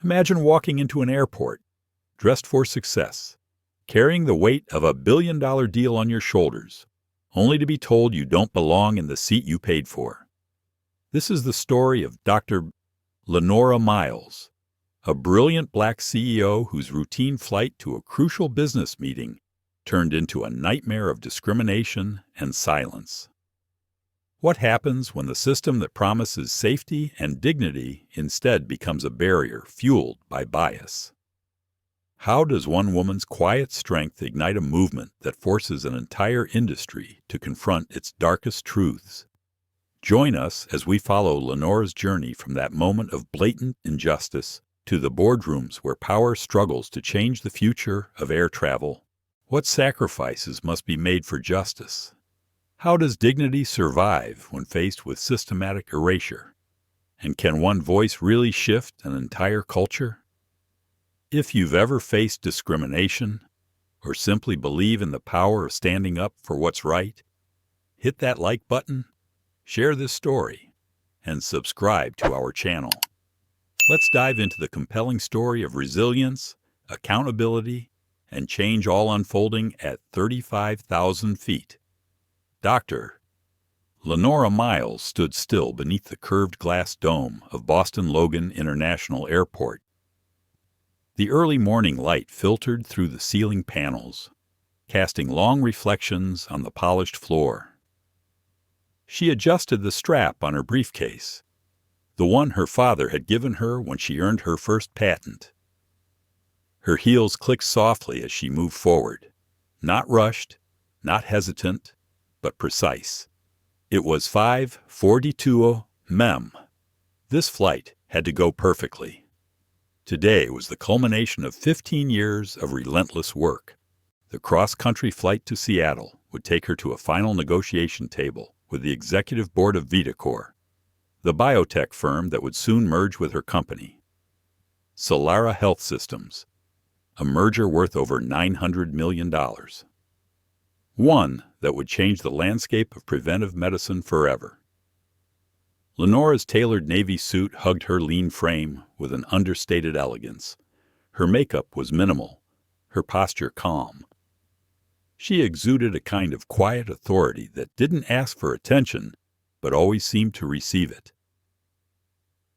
Imagine walking into an airport, dressed for success, carrying the weight of a billion-dollar deal on your shoulders, only to be told you don't belong in the seat you paid for. This is the story of Dr. Lenora Miles, a brilliant Black CEO whose routine flight to a crucial business meeting turned into a nightmare of discrimination and silence. What happens when the system that promises safety and dignity instead becomes a barrier fueled by bias? How does one woman's quiet strength ignite a movement that forces an entire industry to confront its darkest truths? Join us as we follow Lenora's journey from that moment of blatant injustice to the boardrooms where power struggles to change the future of air travel. What sacrifices must be made for justice? How does dignity survive when faced with systematic erasure? And can one voice really shift an entire culture? If you've ever faced discrimination, or simply believe in the power of standing up for what's right, hit that like button, share this story, and subscribe to our channel. Let's dive into the compelling story of resilience, accountability, and change, all unfolding at 35,000 feet. Dr. Lenora Miles stood still beneath the curved glass dome of Boston Logan International Airport. The early morning light filtered through the ceiling panels, casting long reflections on the polished floor. She adjusted the strap on her briefcase, the one her father had given her when she earned her first patent. Her heels clicked softly as she moved forward, not rushed, not hesitant, but precise. It was 5:42 mem. This flight had to go perfectly. Today was the culmination of 15 years of relentless work. The cross-country flight to Seattle would take her to a final negotiation table with the executive board of Vitacor, the biotech firm that would soon merge with her company. Solara Health Systems, a merger worth over $900 million. One that would change the landscape of preventive medicine forever. Lenora's tailored navy suit hugged her lean frame with an understated elegance. Her makeup was minimal, her posture calm. She exuded a kind of quiet authority that didn't ask for attention, but always seemed to receive it.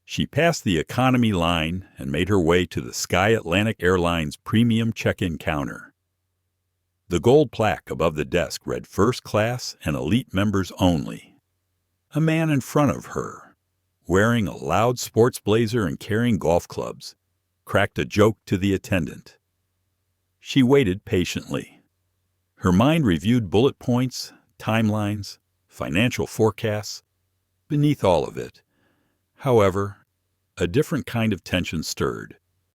She passed the economy line and made her way to the Sky Atlantic Airlines premium check-in counter. The gold plaque above the desk read "First Class and Elite Members Only." A man in front of her, wearing a loud sports blazer and carrying golf clubs, cracked a joke to the attendant. She waited patiently. Her mind reviewed bullet points, timelines, financial forecasts. Beneath all of it, however, a different kind of tension stirred.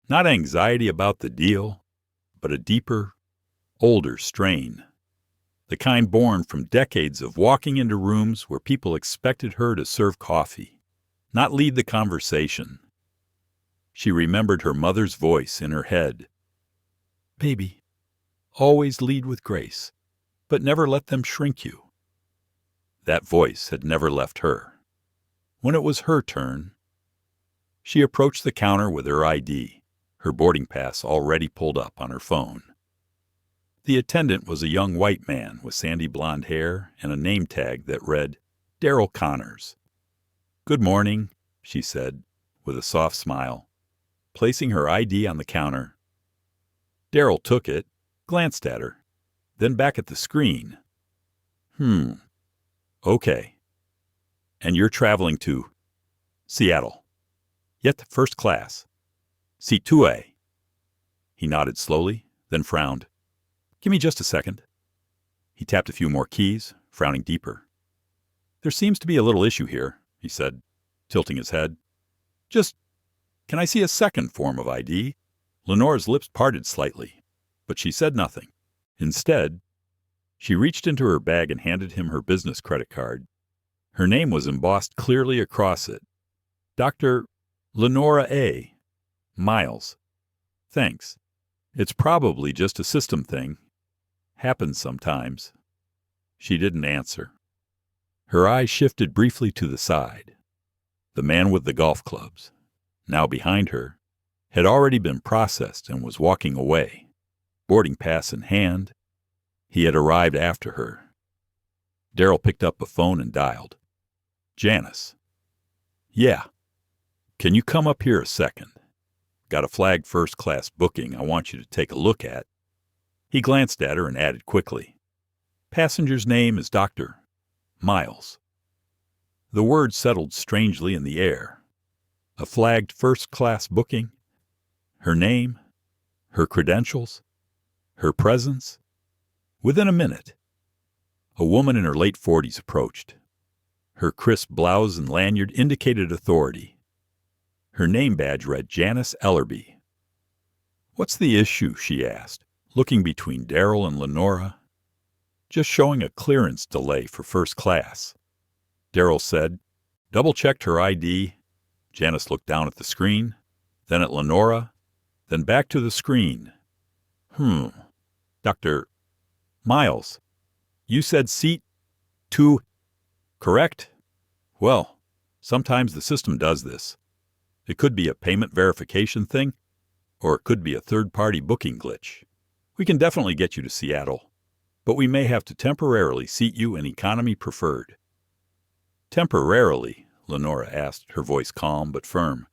Not anxiety about the deal, but a deeper, older strain. The kind born from decades of walking into rooms where people expected her to serve coffee, not lead the conversation. She remembered her mother's voice in her head. "Baby, always lead with grace, but never let them shrink you." That voice had never left her. When it was her turn, she approached the counter with her ID, her boarding pass already pulled up on her phone. The attendant was a young white man with sandy blonde hair and a name tag that read, Daryl Connors. "Good morning," she said, with a soft smile, placing her ID on the counter. Daryl took it, glanced at her, then back at the screen. Okay. And you're traveling to Seattle. Yet first class. Seat 2A. He nodded slowly, then frowned. "Give me just a second." He tapped a few more keys, frowning deeper. "There seems to be a little issue here," he said, tilting his head. Can I see a second form of ID?" Lenora's lips parted slightly, but she said nothing. Instead, she reached into her bag and handed him her business credit card. Her name was embossed clearly across it. "Dr. Lenora A. Miles. Thanks. It's probably just a system thing. Happens sometimes." She didn't answer. Her eyes shifted briefly to the side. The man with the golf clubs, now behind her, had already been processed and was walking away, boarding pass in hand. He had arrived after her. Darryl picked up a phone and dialed. Janice. Yeah. Can you come up here a second? Got a flagged first-class booking I want you to take a look at. He glanced at her and added quickly, Passenger's name is Dr. Miles. The word settled strangely in the air. A flagged first-class booking? Her name? Her credentials? Her presence? Within a minute, a woman in her late 40s approached. Her crisp blouse and lanyard indicated authority. Her name badge read Janice Ellerby. What's the issue? She asked, looking between Darryl and Lenora. Just showing a clearance delay for first class. Darryl said, double-checked her ID. Janice looked down at the screen, then at Lenora, then back to the screen. Dr. Miles, you said seat 2, correct? Well, sometimes the system does this. It could be a payment verification thing, or it could be a third-party booking glitch. We can definitely get you to Seattle, but we may have to temporarily seat you in economy preferred. Temporarily? Lenora asked, her voice calm but firm.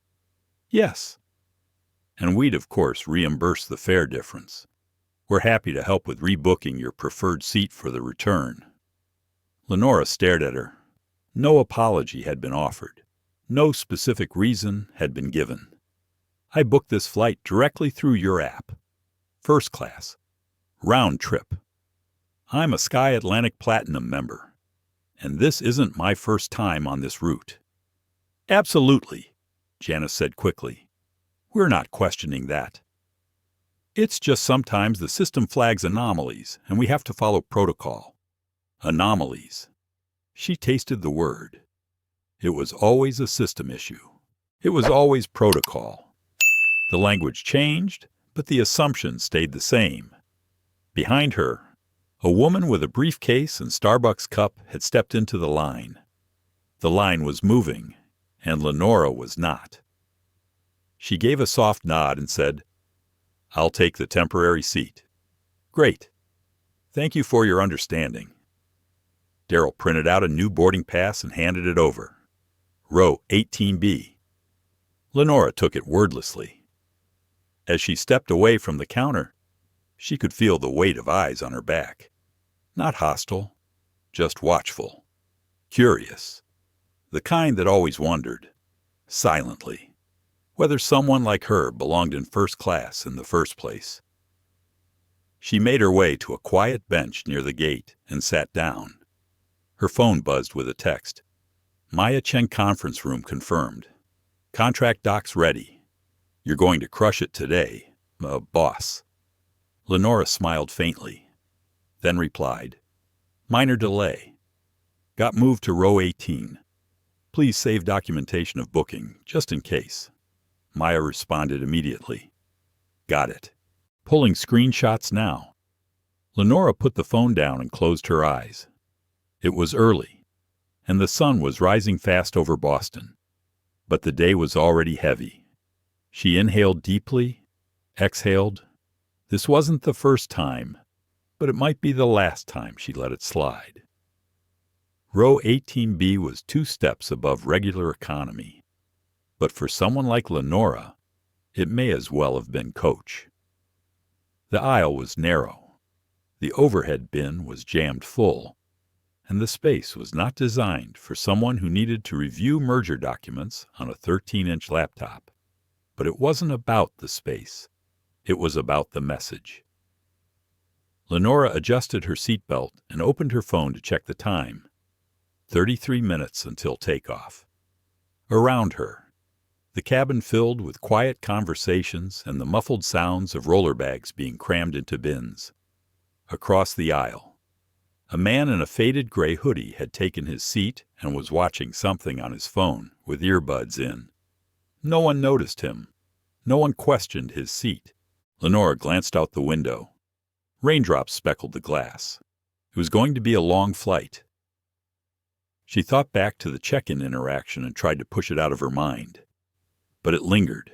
Yes. And we'd, of course, reimburse the fare difference. We're happy to help with rebooking your preferred seat for the return. Lenora stared at her. No apology had been offered. No specific reason had been given. I booked this flight directly through your app. First class. Round trip. I'm a Sky Atlantic Platinum member, and this isn't my first time on this route. Absolutely, Janice said quickly. We're not questioning that. It's just sometimes the system flags anomalies, and we have to follow protocol. Anomalies. She tasted the word. It was always a system issue. It was always protocol. The language changed, but the assumption stayed the same. Behind her, a woman with a briefcase and Starbucks cup had stepped into the line. The line was moving, and Lenora was not. She gave a soft nod and said, I'll take the temporary seat. Great. Thank you for your understanding. Darryl printed out a new boarding pass and handed it over. Row 18B. Lenora took it wordlessly. As she stepped away from the counter, she could feel the weight of eyes on her back. Not hostile, just watchful, curious, the kind that always wondered, silently, whether someone like her belonged in first class in the first place. She made her way to a quiet bench near the gate and sat down. Her phone buzzed with a text. Maya Cheng conference room confirmed. Contract docs ready. You're going to crush it today, boss. Lenora smiled faintly, then replied, minor delay. Got moved to row 18. Please save documentation of booking, just in case. Maya responded immediately. Got it. Pulling screenshots now. Lenora put the phone down and closed her eyes. It was early, and the sun was rising fast over Boston, but the day was already heavy. She inhaled deeply, exhaled. This wasn't the first time, but it might be the last time she let it slide. Row 18B was 2 steps above regular economy, but for someone like Lenora, it may as well have been coach. The aisle was narrow, the overhead bin was jammed full, and the space was not designed for someone who needed to review merger documents on a 13-inch laptop. But it wasn't about the space. It was about the message. Lenora adjusted her seatbelt and opened her phone to check the time. 33 minutes until takeoff. Around her, the cabin filled with quiet conversations and the muffled sounds of roller bags being crammed into bins. Across the aisle, a man in a faded gray hoodie had taken his seat and was watching something on his phone with earbuds in. No one noticed him. No one questioned his seat. Lenora glanced out the window. Raindrops speckled the glass. It was going to be a long flight. She thought back to the check-in interaction and tried to push it out of her mind. But it lingered.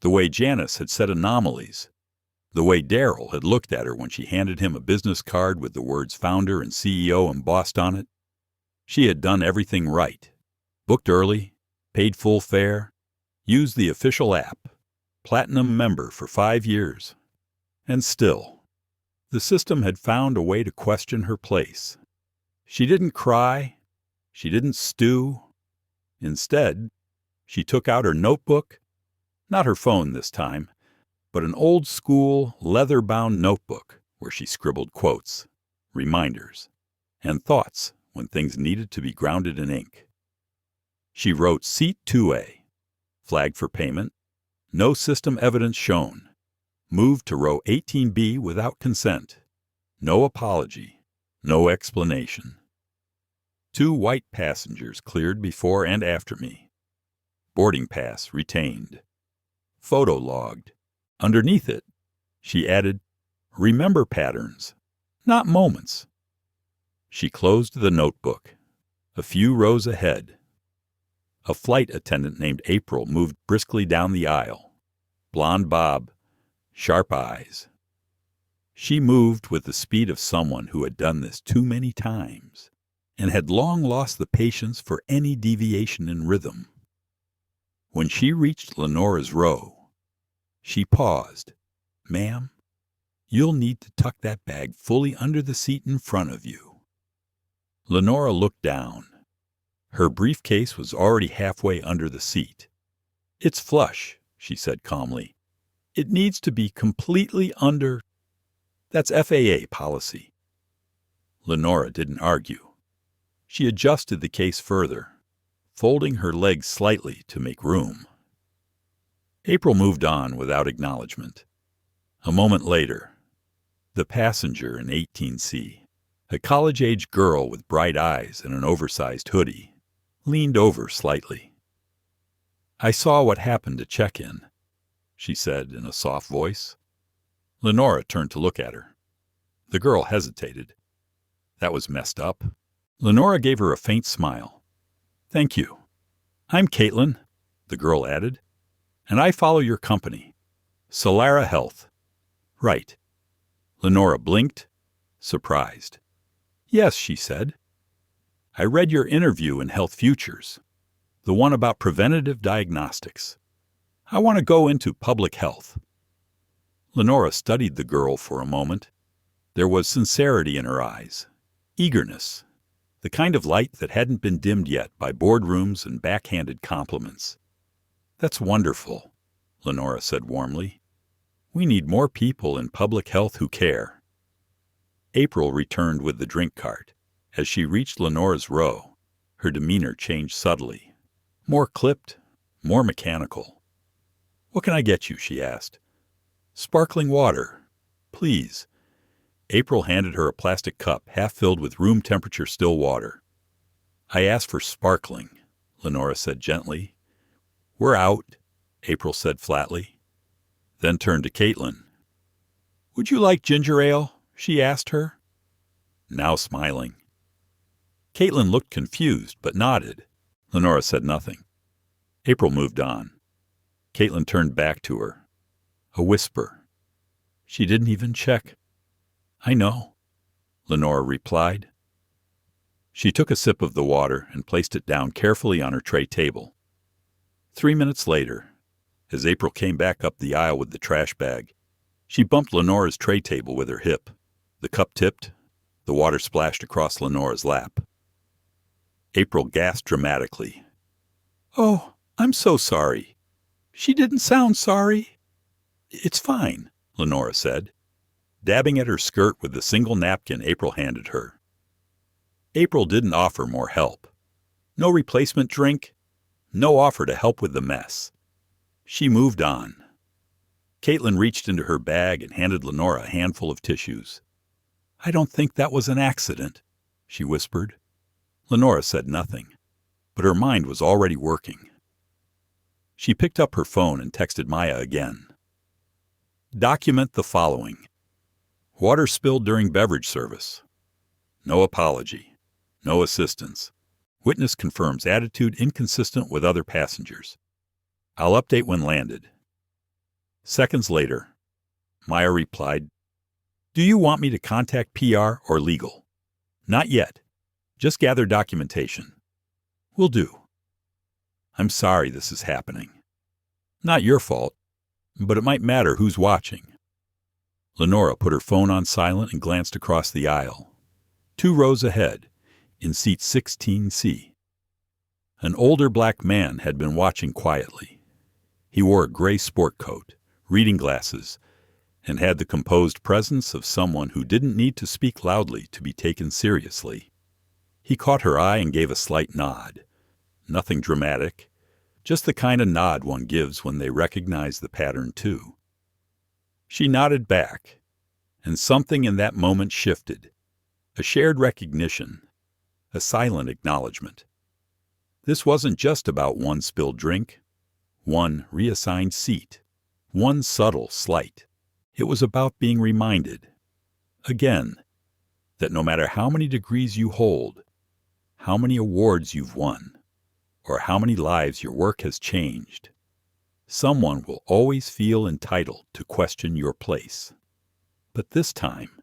The way Janice had said anomalies. The way Daryl had looked at her when she handed him a business card with the words founder and CEO embossed on it. She had done everything right. Booked early, paid full fare, used the official app, platinum member for 5 years. And still, the system had found a way to question her place. She didn't cry. She didn't stew. Instead, she took out her notebook, not her phone this time, but an old-school, leather-bound notebook where she scribbled quotes, reminders, and thoughts when things needed to be grounded in ink. She wrote Seat 2A, flagged for payment, no system evidence shown, moved to row 18B without consent, no apology, no explanation. 2 white passengers cleared before and after me. Boarding pass retained. Photo logged. Underneath it, she added, remember patterns, not moments. She closed the notebook. A few rows ahead. A flight attendant named April moved briskly down the aisle. Blonde bob, sharp eyes. She moved with the speed of someone who had done this too many times and had long lost the patience for any deviation in rhythm. When she reached Lenora's row, she paused. Ma'am, you'll need to tuck that bag fully under the seat in front of you. Lenora looked down. Her briefcase was already halfway under the seat. It's flush, she said calmly. It needs to be completely under. That's FAA policy. Lenora didn't argue. She adjusted the case further, folding her legs slightly to make room. April moved on without acknowledgement. A moment later, the passenger in 18C, a college-age girl with bright eyes and an oversized hoodie, leaned over slightly. I saw what happened at check-in, she said in a soft voice. Lenora turned to look at her. The girl hesitated. That was messed up. Lenora gave her a faint smile. Thank you. I'm Caitlin, the girl added, and I follow your company, Solara Health. Right. Lenora blinked, surprised. Yes, she said. I read your interview in Health Futures, the one about preventative diagnostics. I want to go into public health. Lenora studied the girl for a moment. There was sincerity in her eyes, eagerness, the kind of light that hadn't been dimmed yet by boardrooms and backhanded compliments. That's wonderful, Lenora said warmly. We need more people in public health who care. April returned with the drink cart. As she reached Lenora's row, her demeanor changed subtly. More clipped, more mechanical. What can I get you? She asked. Sparkling water, please. April handed her a plastic cup half filled with room temperature still water. I asked for sparkling, Lenora said gently. We're out, April said flatly. Then turned to Caitlin. Would you like ginger ale? She asked her. Now smiling. Caitlin looked confused, but nodded. Lenora said nothing. April moved on. Caitlin turned back to her. A whisper. She didn't even check. I know, Lenora replied. She took a sip of the water and placed it down carefully on her tray table. 3 minutes later, as April came back up the aisle with the trash bag, she bumped Lenora's tray table with her hip. The cup tipped. The water splashed across Lenora's lap. April gasped dramatically. Oh, I'm so sorry. She didn't sound sorry. It's fine, Lenora said, dabbing at her skirt with the single napkin April handed her. April didn't offer more help. No replacement drink, no offer to help with the mess. She moved on. Caitlin reached into her bag and handed Lenora a handful of tissues. I don't think that was an accident, she whispered. Lenora said nothing, but her mind was already working. She picked up her phone and texted Maya again. Document the following. Water spilled during beverage service. No apology. No assistance. Witness confirms attitude inconsistent with other passengers. I'll update when landed. Seconds later, Maya replied, "Do you want me to contact PR or legal?" "Not yet. Just gather documentation." "Will do." "I'm sorry this is happening." "Not your fault, but it might matter who's watching." Lenora put her phone on silent and glanced across the aisle. 2 rows ahead, in seat 16C. An older black man had been watching quietly. He wore a gray sport coat, reading glasses, and had the composed presence of someone who didn't need to speak loudly to be taken seriously. He caught her eye and gave a slight nod. Nothing dramatic, just the kind of nod one gives when they recognize the pattern too. She nodded back, and something in that moment shifted. A shared recognition, a silent acknowledgement. This wasn't just about one spilled drink, one reassigned seat, one subtle slight. It was about being reminded, again, that no matter how many degrees you hold, how many awards you've won, or how many lives your work has changed, someone will always feel entitled to question your place. But this time,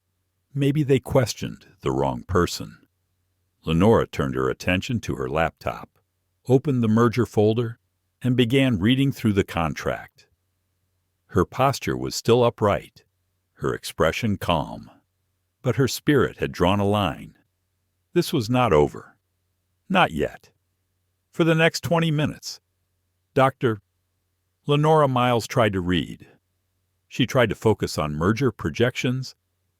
maybe they questioned the wrong person. Lenora turned her attention to her laptop, opened the merger folder, and began reading through the contract. Her posture was still upright, her expression calm, but her spirit had drawn a line. This was not over. Not yet. For the next 20 minutes, Lenora Miles tried to read. She tried to focus on merger projections,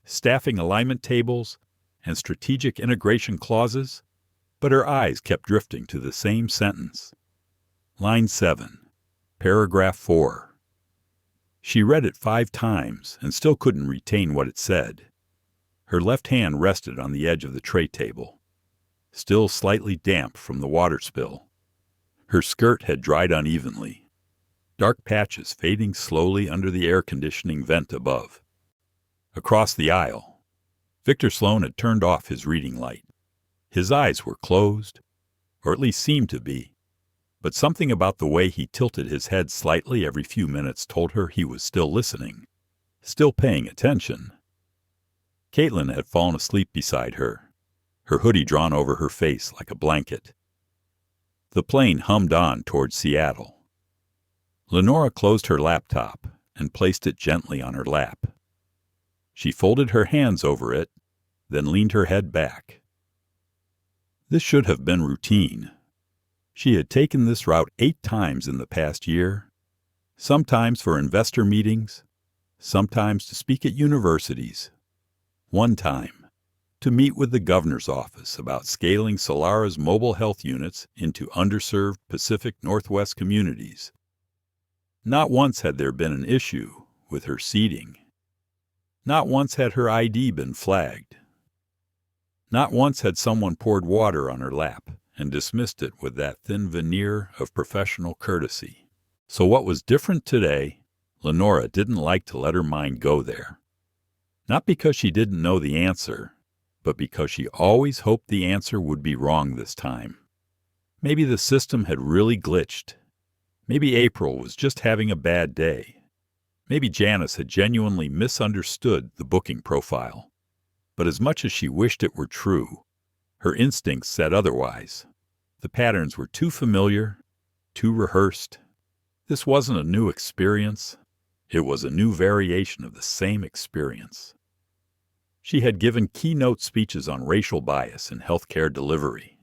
staffing alignment tables, and strategic integration clauses, but her eyes kept drifting to the same sentence. Line 7, paragraph 4. She read it 5 times and still couldn't retain what it said. Her left hand rested on the edge of the tray table, still slightly damp from the water spill. Her skirt had dried unevenly, dark patches fading slowly under the air conditioning vent above. Across the aisle, Victor Sloan had turned off his reading light. His eyes were closed, or at least seemed to be, but something about the way he tilted his head slightly every few minutes told her he was still listening, still paying attention. Caitlin had fallen asleep beside her, her hoodie drawn over her face like a blanket. The plane hummed on toward Seattle. Lenora closed her laptop and placed it gently on her lap. She folded her hands over it, then leaned her head back. This should have been routine. She had taken this route 8 times in the past year, sometimes for investor meetings, sometimes to speak at universities. One time, to meet with the governor's office about scaling Solara's mobile health units into underserved Pacific Northwest communities. Not once had there been an issue with her seating. Not once had her ID been flagged. Not once had someone poured water on her lap and dismissed it with that thin veneer of professional courtesy. So what was different today, Lenora didn't like to let her mind go there. Not because she didn't know the answer, but because she always hoped the answer would be wrong this time. Maybe the system had really glitched. Maybe April was just having a bad day. Maybe Janice had genuinely misunderstood the booking profile. But as much as she wished it were true, her instincts said otherwise. The patterns were too familiar, too rehearsed. This wasn't a new experience. It was a new variation of the same experience. She had given keynote speeches on racial bias in healthcare delivery.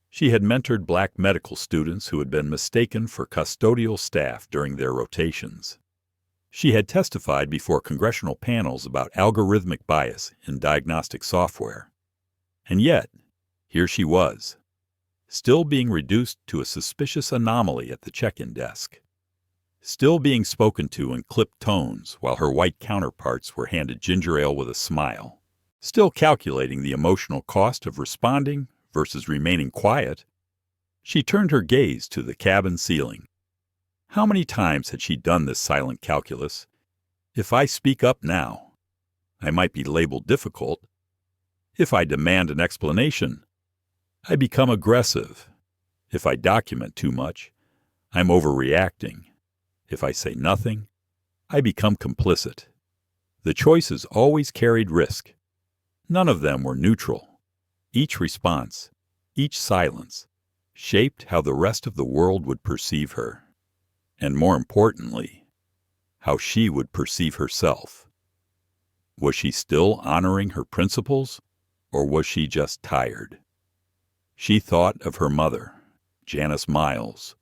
She had mentored Black medical students who had been mistaken for custodial staff during their rotations. She had testified before congressional panels about algorithmic bias in diagnostic software. And yet, here she was, still being reduced to a suspicious anomaly at the check-in desk, still being spoken to in clipped tones while her white counterparts were handed ginger ale with a smile, still calculating the emotional cost of responding versus remaining quiet. She turned her gaze to the cabin ceiling. How many times had she done this silent calculus? If I speak up now, I might be labeled difficult. If I demand an explanation, I become aggressive. If I document too much, I'm overreacting. If I say nothing, I become complicit. The choices always carried risk. None of them were neutral. Each response, each silence, shaped how the rest of the world would perceive her. And more importantly, how she would perceive herself. Was she still honoring her principles, or was she just tired? She thought of her mother, Lenora Miles,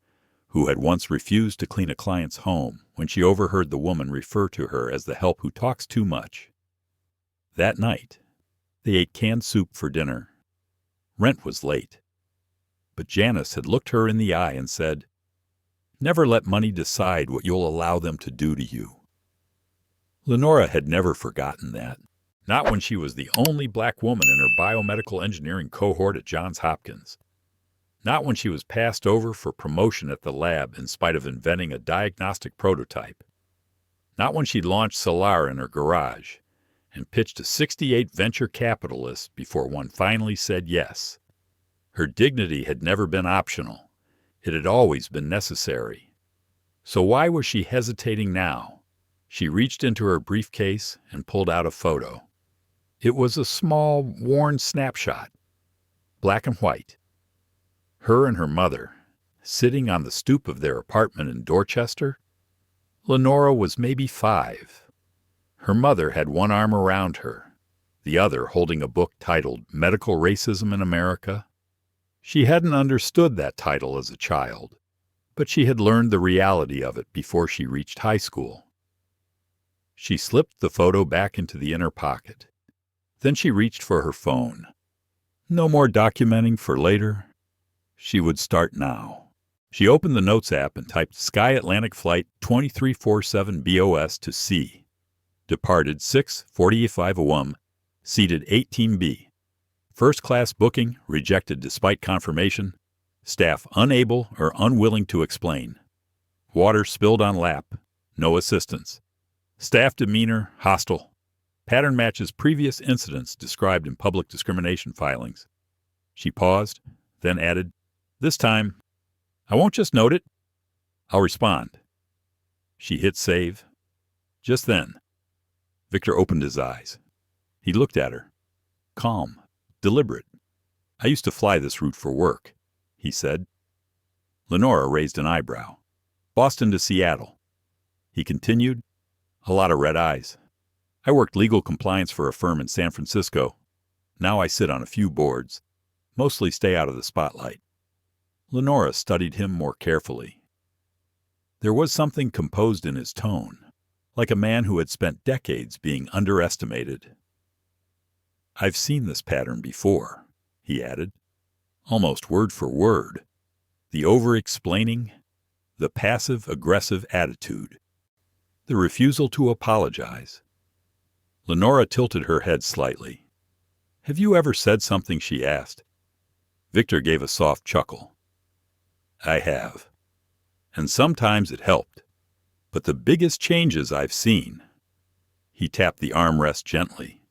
who had once refused to clean a client's home when she overheard the woman refer to her as the help who talks too much. That night, they ate canned soup for dinner. Rent was late. But Janice had looked her in the eye and said, "Never let money decide what you'll allow them to do to you." Lenora had never forgotten that, not when she was the only black woman in her biomedical engineering cohort at Johns Hopkins, not when she was passed over for promotion at the lab in spite of inventing a diagnostic prototype, not when she launched Solara in her garage and pitched to 68 venture capitalists before one finally said yes. Her dignity had never been optional. It had always been necessary. So why was she hesitating now? She reached into her briefcase and pulled out a photo. It was a small, worn snapshot, black and white. Her and her mother, sitting on the stoop of their apartment in Dorchester. Lenora was maybe 5. Her mother had one arm around her, the other holding a book titled Medical Racism in America. She hadn't understood that title as a child, but she had learned the reality of it before she reached high school. She slipped the photo back into the inner pocket. Then she reached for her phone. No more documenting for later. She would start now. She opened the Notes app and typed Sky Atlantic Flight 2347 BOS to C. Departed 6:45 seated 18B. First class booking rejected despite confirmation. Staff unable or unwilling to explain. Water spilled on lap. No assistance. Staff demeanor hostile. Pattern matches previous incidents described in public discrimination filings. She paused, then added, "This time, I won't just note it. I'll respond." She hit save. Just then, Victor opened his eyes. He looked at her. Calm, deliberate. "I used to fly this route for work," he said. Lenora raised an eyebrow. "Boston to Seattle." He continued. A lot of red eyes. "I worked legal compliance for a firm in San Francisco. Now I sit on a few boards. Mostly stay out of the spotlight." Lenora studied him more carefully. There was something composed in his tone, like a man who had spent decades being underestimated. "I've seen this pattern before," he added, almost word for word. The over-explaining, the passive-aggressive attitude, the refusal to apologize. Lenora tilted her head slightly. "Have you ever said something?" she asked. Victor gave a soft chuckle. "I have. And sometimes it helped. But the biggest changes I've seen," he tapped the armrest gently,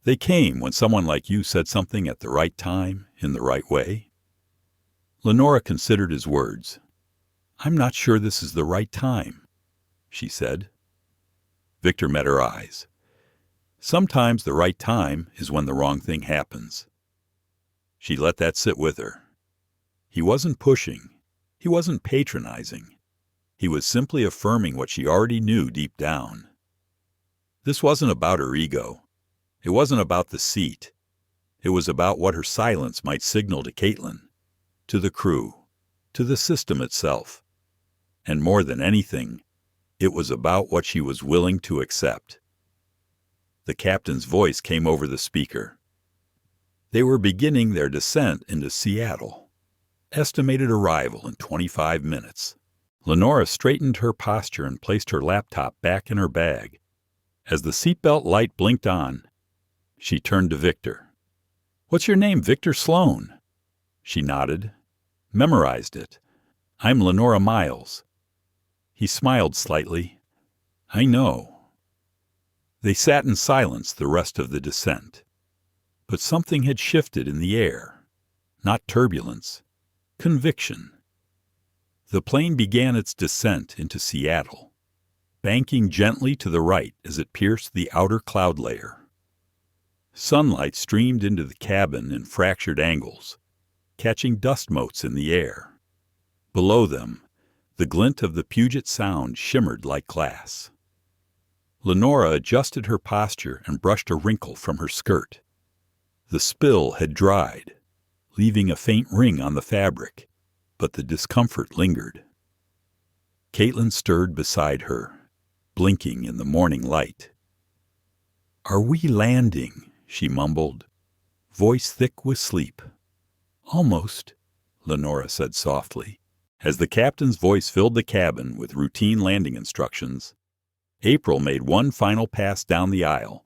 "they came when someone like you said something at the right time, in the right way." Lenora considered his words. "I'm not sure this is the right time," she said. Victor met her eyes. "Sometimes the right time is when the wrong thing happens." She let that sit with her. He wasn't pushing. He wasn't patronizing. He was simply affirming what she already knew deep down. This wasn't about her ego. It wasn't about the seat. It was about what her silence might signal to Caitlin, to the crew, to the system itself. And more than anything, it was about what she was willing to accept. The captain's voice came over the speaker. They were beginning their descent into Seattle. Estimated arrival in 25 minutes. Lenora straightened her posture and placed her laptop back in her bag. As the seatbelt light blinked on, she turned to Victor. "What's your name, Victor Sloan?" She nodded. "Memorized it. I'm Lenora Miles." He smiled slightly. "I know." They sat in silence the rest of the descent. But something had shifted in the air. Not turbulence. Conviction. The plane began its descent into Seattle. banking gently to the right as it pierced the outer cloud layer. Sunlight streamed into the cabin in fractured angles, catching dust motes in the air. Below them, the glint of the Puget Sound shimmered like glass. Lenora adjusted her posture and brushed a wrinkle from her skirt. The spill had dried, leaving a faint ring on the fabric, but the discomfort lingered. Caitlin stirred beside her, blinking in the morning light. "Are we landing?" she mumbled, voice thick with sleep. "Almost," Lenora said softly. As the captain's voice filled the cabin with routine landing instructions, April made one final pass down the aisle.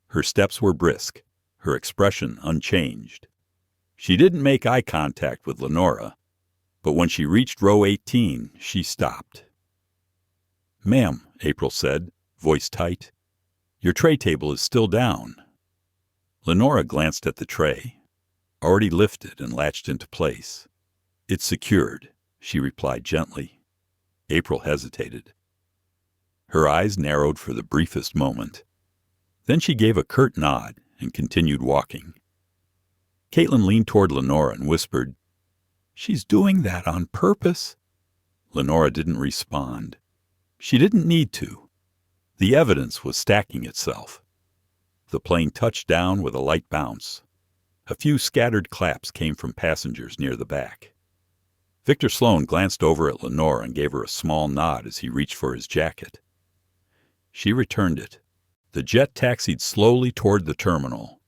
Her steps were brisk, her expression unchanged. She didn't make eye contact with Lenora, but when she reached row 18, she stopped. "Ma'am," April said, voice tight, "your tray table is still down." Lenora glanced at the tray, already lifted and latched into place. "It's secured," she replied gently. April hesitated. Her eyes narrowed for the briefest moment. Then she gave a curt nod and continued walking. Caitlin leaned toward Lenora and whispered, "She's doing that on purpose." Lenora didn't respond. She didn't need to. The evidence was stacking itself. The plane touched down with a light bounce. A few scattered claps came from passengers near the back. Victor Sloan glanced over at Lenora and gave her a small nod as he reached for his jacket. She returned it. The jet taxied slowly toward the terminal,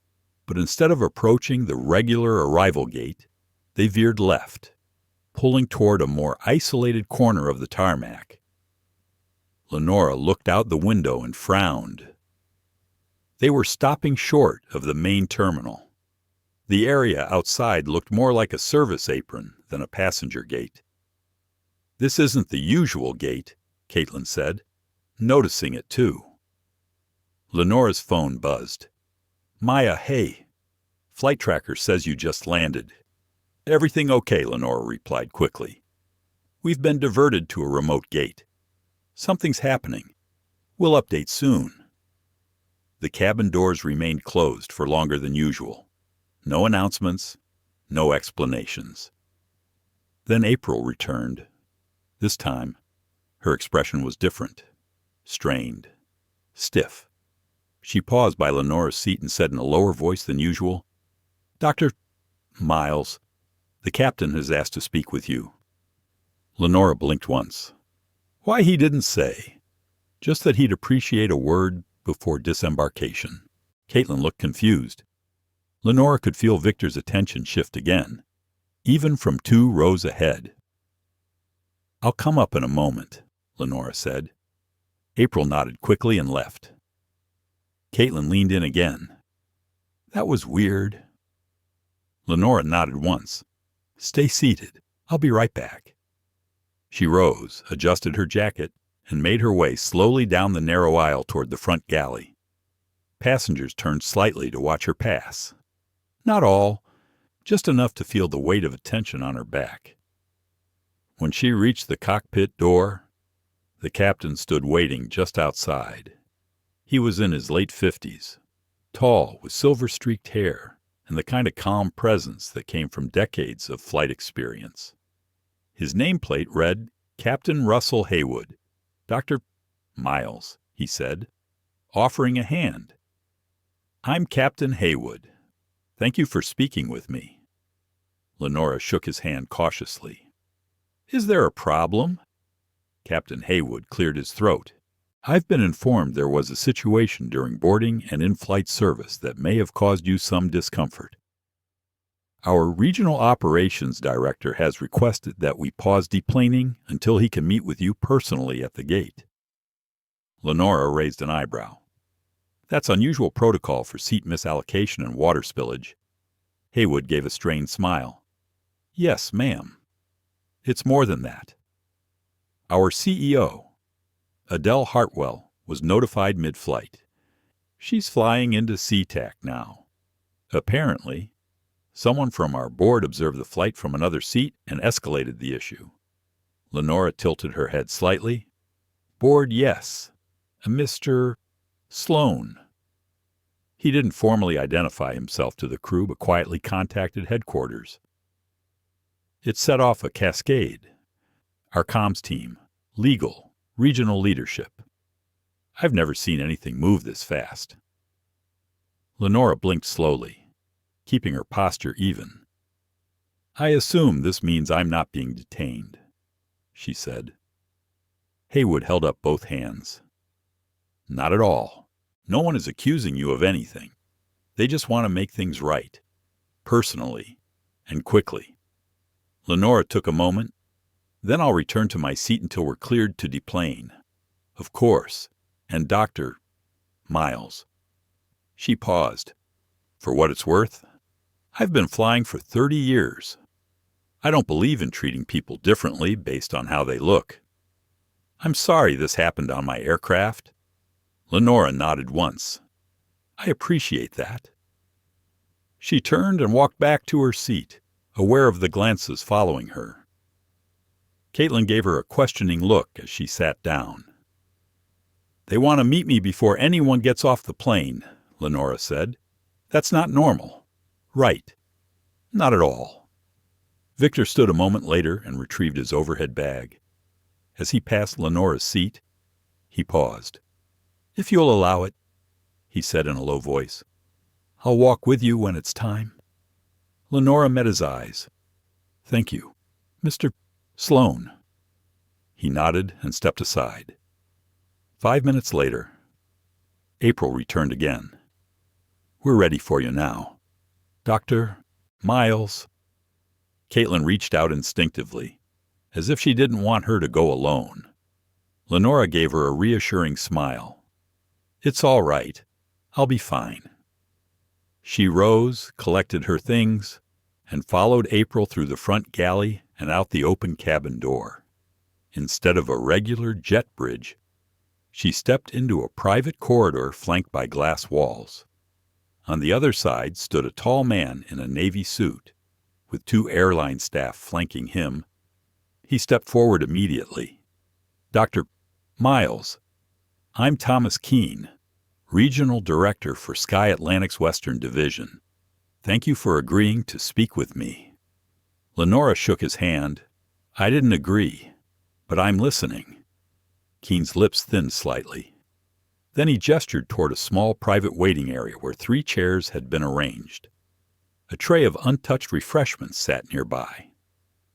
but instead of approaching the regular arrival gate, they veered left, pulling toward a more isolated corner of the tarmac. Lenora looked out the window and frowned. They were stopping short of the main terminal. The area outside looked more like a service apron than a passenger gate. "This isn't the usual gate," Caitlin said, noticing it too. Lenora's phone buzzed. "Maya, hey. Flight tracker says you just landed." "Everything okay," Lenora replied quickly. "We've been diverted to a remote gate. Something's happening. We'll update soon." The cabin doors remained closed for longer than usual. No announcements, no explanations. Then April returned. This time, her expression was different, strained, stiff. She paused by Lenora's seat and said in a lower voice than usual, "Dr. Miles, the captain has asked to speak with you." Lenora blinked once. Why, he didn't say. Just that he'd appreciate a word before disembarkation. Caitlin looked confused. Lenora could feel Victor's attention shift again, even from 2 rows ahead. "I'll come up in a moment," Lenora said. April nodded quickly and left. Caitlin leaned in again. "That was weird." Lenora nodded once. "Stay seated. I'll be right back." She rose, adjusted her jacket, and made her way slowly down the narrow aisle toward the front galley. Passengers turned slightly to watch her pass. Not all, just enough to feel the weight of attention on her back. When she reached the cockpit door, the captain stood waiting just outside. He was in his late 50s, tall with silver-streaked hair and the kind of calm presence that came from decades of flight experience. His nameplate read, "Captain Russell Haywood, Dr. Miles," he said, offering a hand. "I'm Captain Haywood. Thank you for speaking with me." Lenora shook his hand cautiously. "Is there a problem?" Captain Haywood cleared his throat. "I've been informed there was a situation during boarding and in-flight service that may have caused you some discomfort. Our regional operations director has requested that we pause deplaning until he can meet with you personally at the gate." Lenora raised an eyebrow. "That's unusual protocol for seat misallocation and water spillage." Haywood gave a strained smile. "Yes, ma'am. It's more than that. Our CEO, Adele Hartwell, was notified mid-flight. She's flying into SeaTac now. Apparently, someone from our board observed the flight from another seat and escalated the issue." Lenora tilted her head slightly. Board, yes. A Mr. Sloan. He didn't formally identify himself to the crew, but quietly contacted headquarters. It set off a cascade. Our comms team, legal, regional leadership. I've never seen anything move this fast. Lenora blinked slowly, keeping her posture even. I assume this means I'm not being detained, she said. Haywood held up both hands. Not at all. No one is accusing you of anything. They just want to make things right, personally and quickly. Lenora took a moment. Then I'll return to my seat until we're cleared to deplane. Of course. And Dr. Miles. She paused. For what it's worth, I've been flying for 30 years. I don't believe in treating people differently based on how they look. I'm sorry this happened on my aircraft. Lenora nodded once. I appreciate that. She turned and walked back to her seat, aware of the glances following her. Caitlin gave her a questioning look as she sat down. They want to meet me before anyone gets off the plane, Lenora said. That's not normal. Right. Not at all. Victor stood a moment later and retrieved his overhead bag. As he passed Lenora's seat, he paused. If you'll allow it, he said in a low voice, I'll walk with you when it's time. Lenora met his eyes. Thank you, Mr. Sloan. He nodded and stepped aside. 5 minutes later, April returned again. We're ready for you now. Dr. Miles. Caitlin reached out instinctively, as if she didn't want her to go alone. Lenora gave her a reassuring smile. It's all right. I'll be fine. She rose, collected her things, and followed April through the front galley and out the open cabin door. Instead of a regular jet bridge, she stepped into a private corridor flanked by glass walls. On the other side stood a tall man in a navy suit, with 2 airline staff flanking him. He stepped forward immediately. Dr. Miles, I'm Thomas Keene, Regional Director for Sky Atlantic's Western Division. Thank you for agreeing to speak with me. Lenora shook his hand. I didn't agree, but I'm listening. Keene's lips thinned slightly. Then he gestured toward a small private waiting area where 3 chairs had been arranged. A tray of untouched refreshments sat nearby.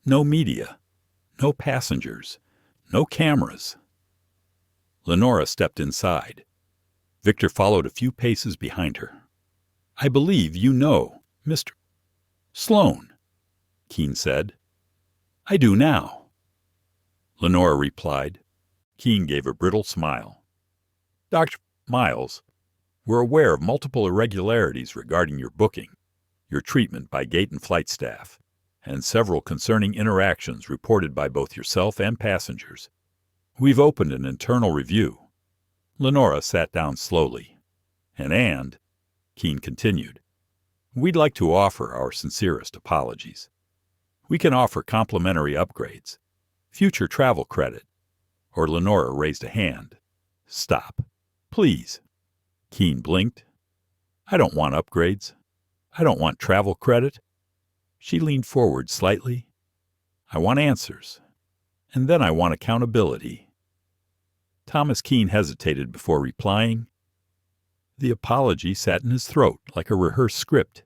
No media, no passengers, no cameras. Lenora stepped inside. Victor followed a few paces behind her. I believe you know, Mr. Sloan, Keene said. I do now. Lenora replied. Keene gave a brittle smile. Dr. Miles, we're aware of multiple irregularities regarding your booking, your treatment by gate and flight staff, and several concerning interactions reported by both yourself and passengers. We've opened an internal review. Lenora sat down slowly. And, Keene continued, we'd like to offer our sincerest apologies. We can offer complimentary upgrades, future travel credit, or Lenora raised a hand. Stop. Please. Keene blinked. I don't want upgrades. I don't want travel credit. She leaned forward slightly. I want answers. And then I want accountability. Thomas Keene hesitated before replying. The apology sat in his throat like a rehearsed script.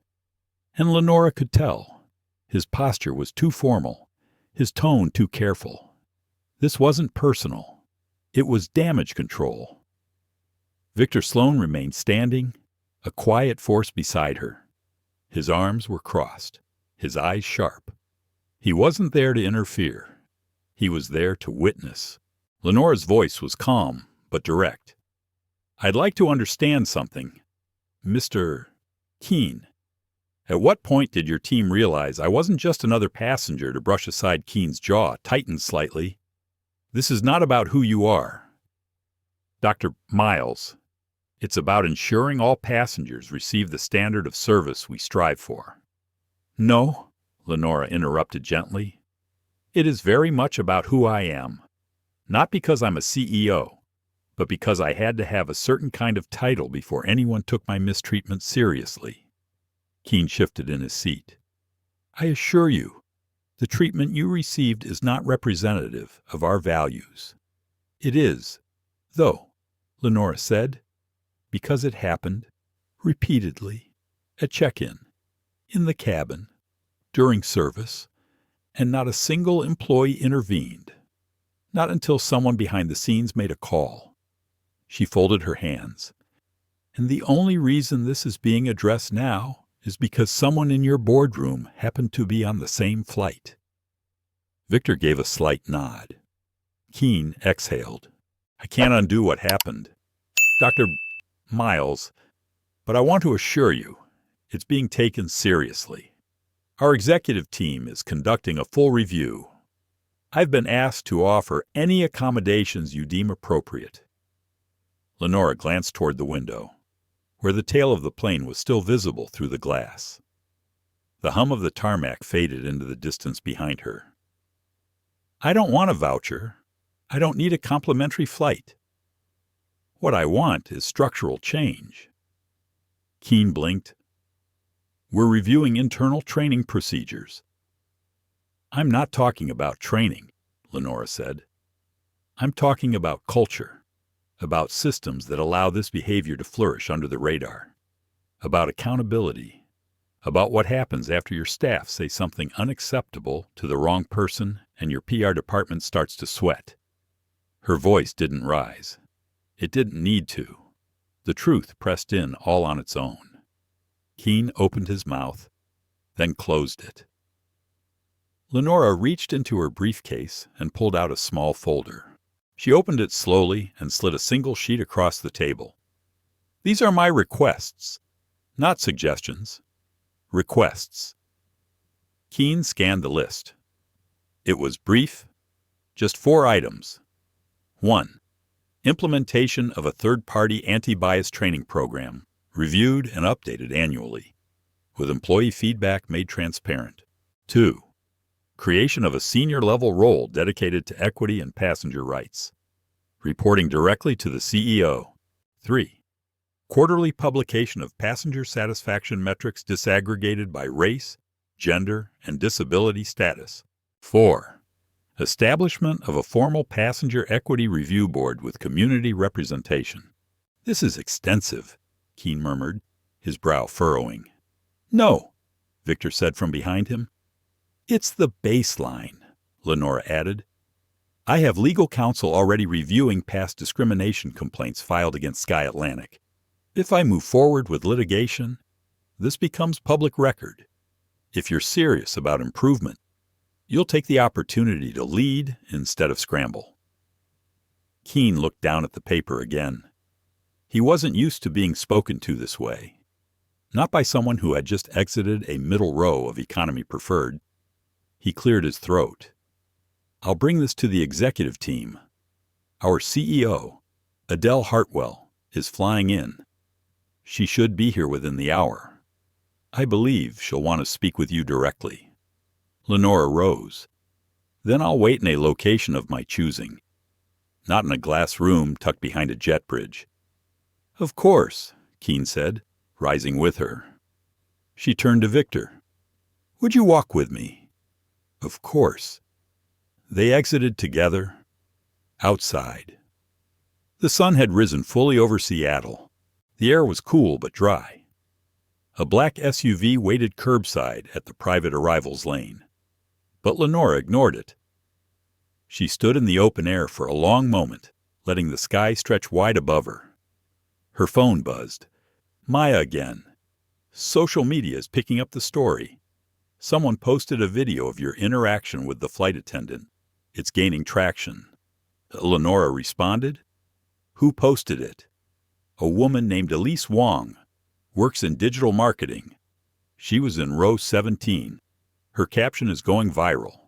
And Lenora could tell. His posture was too formal, his tone too careful. This wasn't personal. It was damage control. Victor Sloan remained standing, a quiet force beside her. His arms were crossed, his eyes sharp. He wasn't there to interfere. He was there to witness. Lenora's voice was calm, but direct. I'd like to understand something, Mr. Keene. At what point did your team realize I wasn't just another passenger to brush aside? Keene's jaw tightened slightly. This is not about who you are. Dr. Miles, it's about ensuring all passengers receive the standard of service we strive for. No, Lenora interrupted gently. It is very much about who I am. Not because I'm a CEO, but because I had to have a certain kind of title before anyone took my mistreatment seriously. Keene shifted in his seat. I assure you, the treatment you received is not representative of our values. It is, though, Lenora said, because it happened repeatedly at check-in, in the cabin, during service, and not a single employee intervened. Not until someone behind the scenes made a call. She folded her hands. And the only reason this is being addressed now is because someone in your boardroom happened to be on the same flight. Victor gave a slight nod. Keene exhaled. I can't undo what happened, Dr. Miles, but I want to assure you, it's being taken seriously. Our executive team is conducting a full review. I've been asked to offer any accommodations you deem appropriate. Lenora glanced toward the window, where the tail of the plane was still visible through the glass. The hum of the tarmac faded into the distance behind her. I don't want a voucher. I don't need a complimentary flight. What I want is structural change. Keene blinked. We're reviewing internal training procedures. I'm not talking about training, Lenora said. I'm talking about culture, about systems that allow this behavior to flourish under the radar, about accountability, about what happens after your staff say something unacceptable to the wrong person and your PR department starts to sweat. Her voice didn't rise. It didn't need to. The truth pressed in all on its own. Keene opened his mouth, then closed it. Lenora reached into her briefcase and pulled out a small folder. She opened it slowly and slid a single sheet across the table. These are my requests, not suggestions. Requests. Keene scanned the list. It was brief, just 4 items. 1. Implementation of a third-party anti-bias training program, reviewed and updated annually, with employee feedback made transparent. 2. Creation of a senior-level role dedicated to equity and passenger rights, reporting directly to the CEO. 3. Quarterly publication of passenger satisfaction metrics disaggregated by race, gender, and disability status. 4. Establishment of a formal passenger equity review board with community representation. This is extensive, Keene murmured, his brow furrowing. No, Victor said from behind him. It's the baseline, Lenora added. I have legal counsel already reviewing past discrimination complaints filed against Sky Atlantic. If I move forward with litigation, this becomes public record. If you're serious about improvement, you'll take the opportunity to lead instead of scramble. Keene looked down at the paper again. He wasn't used to being spoken to this way. Not by someone who had just exited a middle row of economy preferred. He cleared his throat. I'll bring this to the executive team. Our CEO, Adele Hartwell, is flying in. She should be here within the hour. I believe she'll want to speak with you directly. Lenora rose. Then I'll wait in a location of my choosing. Not in a glass room tucked behind a jet bridge. Of course, Keene said, rising with her. She turned to Victor. Would you walk with me? Of course. They exited together, outside. The sun had risen fully over Seattle. The air was cool but dry. A black SUV waited curbside at the private arrivals lane. But Lenora ignored it. She stood in the open air for a long moment, letting the sky stretch wide above her. Her phone buzzed. Maya again. Social media is picking up the story. Someone posted a video of your interaction with the flight attendant. It's gaining traction. Lenora responded. Who posted it? A woman named Elise Wong. Works in digital marketing. She was in row 17. Her caption is going viral.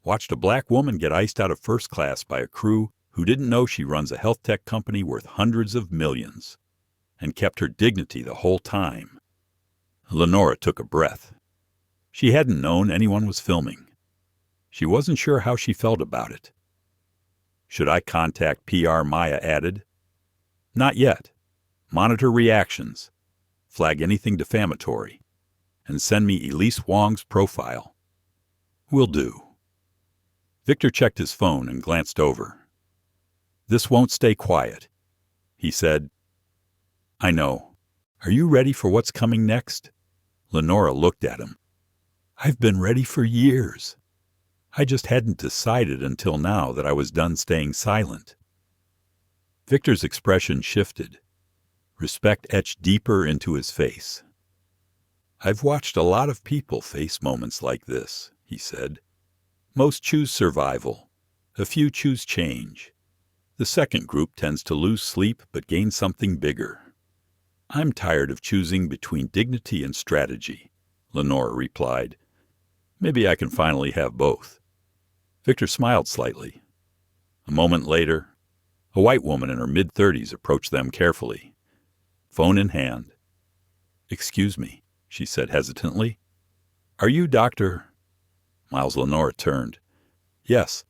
Watched a black woman get iced out of first class by a crew who didn't know she runs a health tech company worth hundreds of millions, and kept her dignity the whole time. Lenora took a breath. She hadn't known anyone was filming. She wasn't sure how she felt about it. Should I contact PR? Maya added. Not yet. Monitor reactions. Flag anything defamatory. And send me Elise Wong's profile. Will do. Victor checked his phone and glanced over. This won't stay quiet, he said. I know. Are you ready for what's coming next? Lenora looked at him. I've been ready for years. I just hadn't decided until now that I was done staying silent. Victor's expression shifted. Respect etched deeper into his face. I've watched a lot of people face moments like this, he said. Most choose survival. A few choose change. The second group tends to lose sleep but gain something bigger. I'm tired of choosing between dignity and strategy, Lenora replied. Maybe I can finally have both. Victor smiled slightly. A moment later, a white woman in her mid-30s approached them carefully, phone in hand. Excuse me, she said hesitantly. Are you Dr. Miles? Lenora turned. Yes.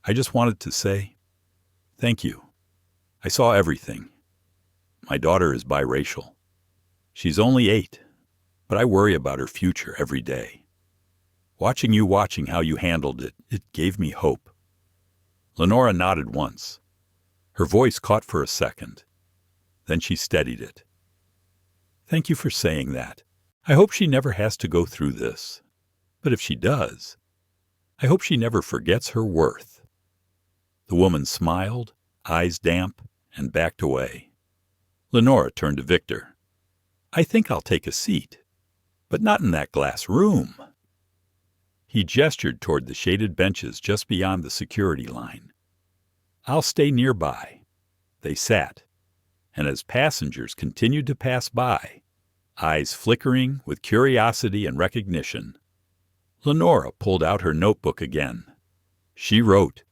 I just wanted to say thank you. I saw everything. My daughter is biracial. She's only 8, but I worry about her future every day. Watching how you handled it, it gave me hope. Lenora nodded once. Her voice caught for a second. Then she steadied it. Thank you for saying that. I hope she never has to go through this. But if she does, I hope she never forgets her worth. The woman smiled, eyes damp, and backed away. Lenora turned to Victor. I think I'll take a seat, but not in that glass room. He gestured toward the shaded benches just beyond the security line. I'll stay nearby. They sat, and as passengers continued to pass by, eyes flickering with curiosity and recognition, Lenora pulled out her notebook again. She wrote,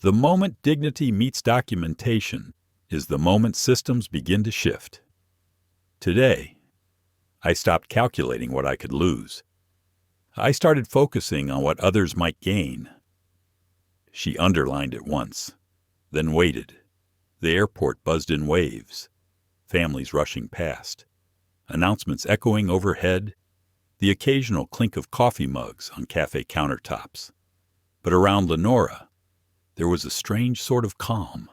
The moment dignity meets documentation is the moment systems begin to shift. Today, I stopped calculating what I could lose. I started focusing on what others might gain. She underlined it once, then waited. The airport buzzed in waves, families rushing past, announcements echoing overhead, the occasional clink of coffee mugs on cafe countertops. But around Lenora, there was a strange sort of calm.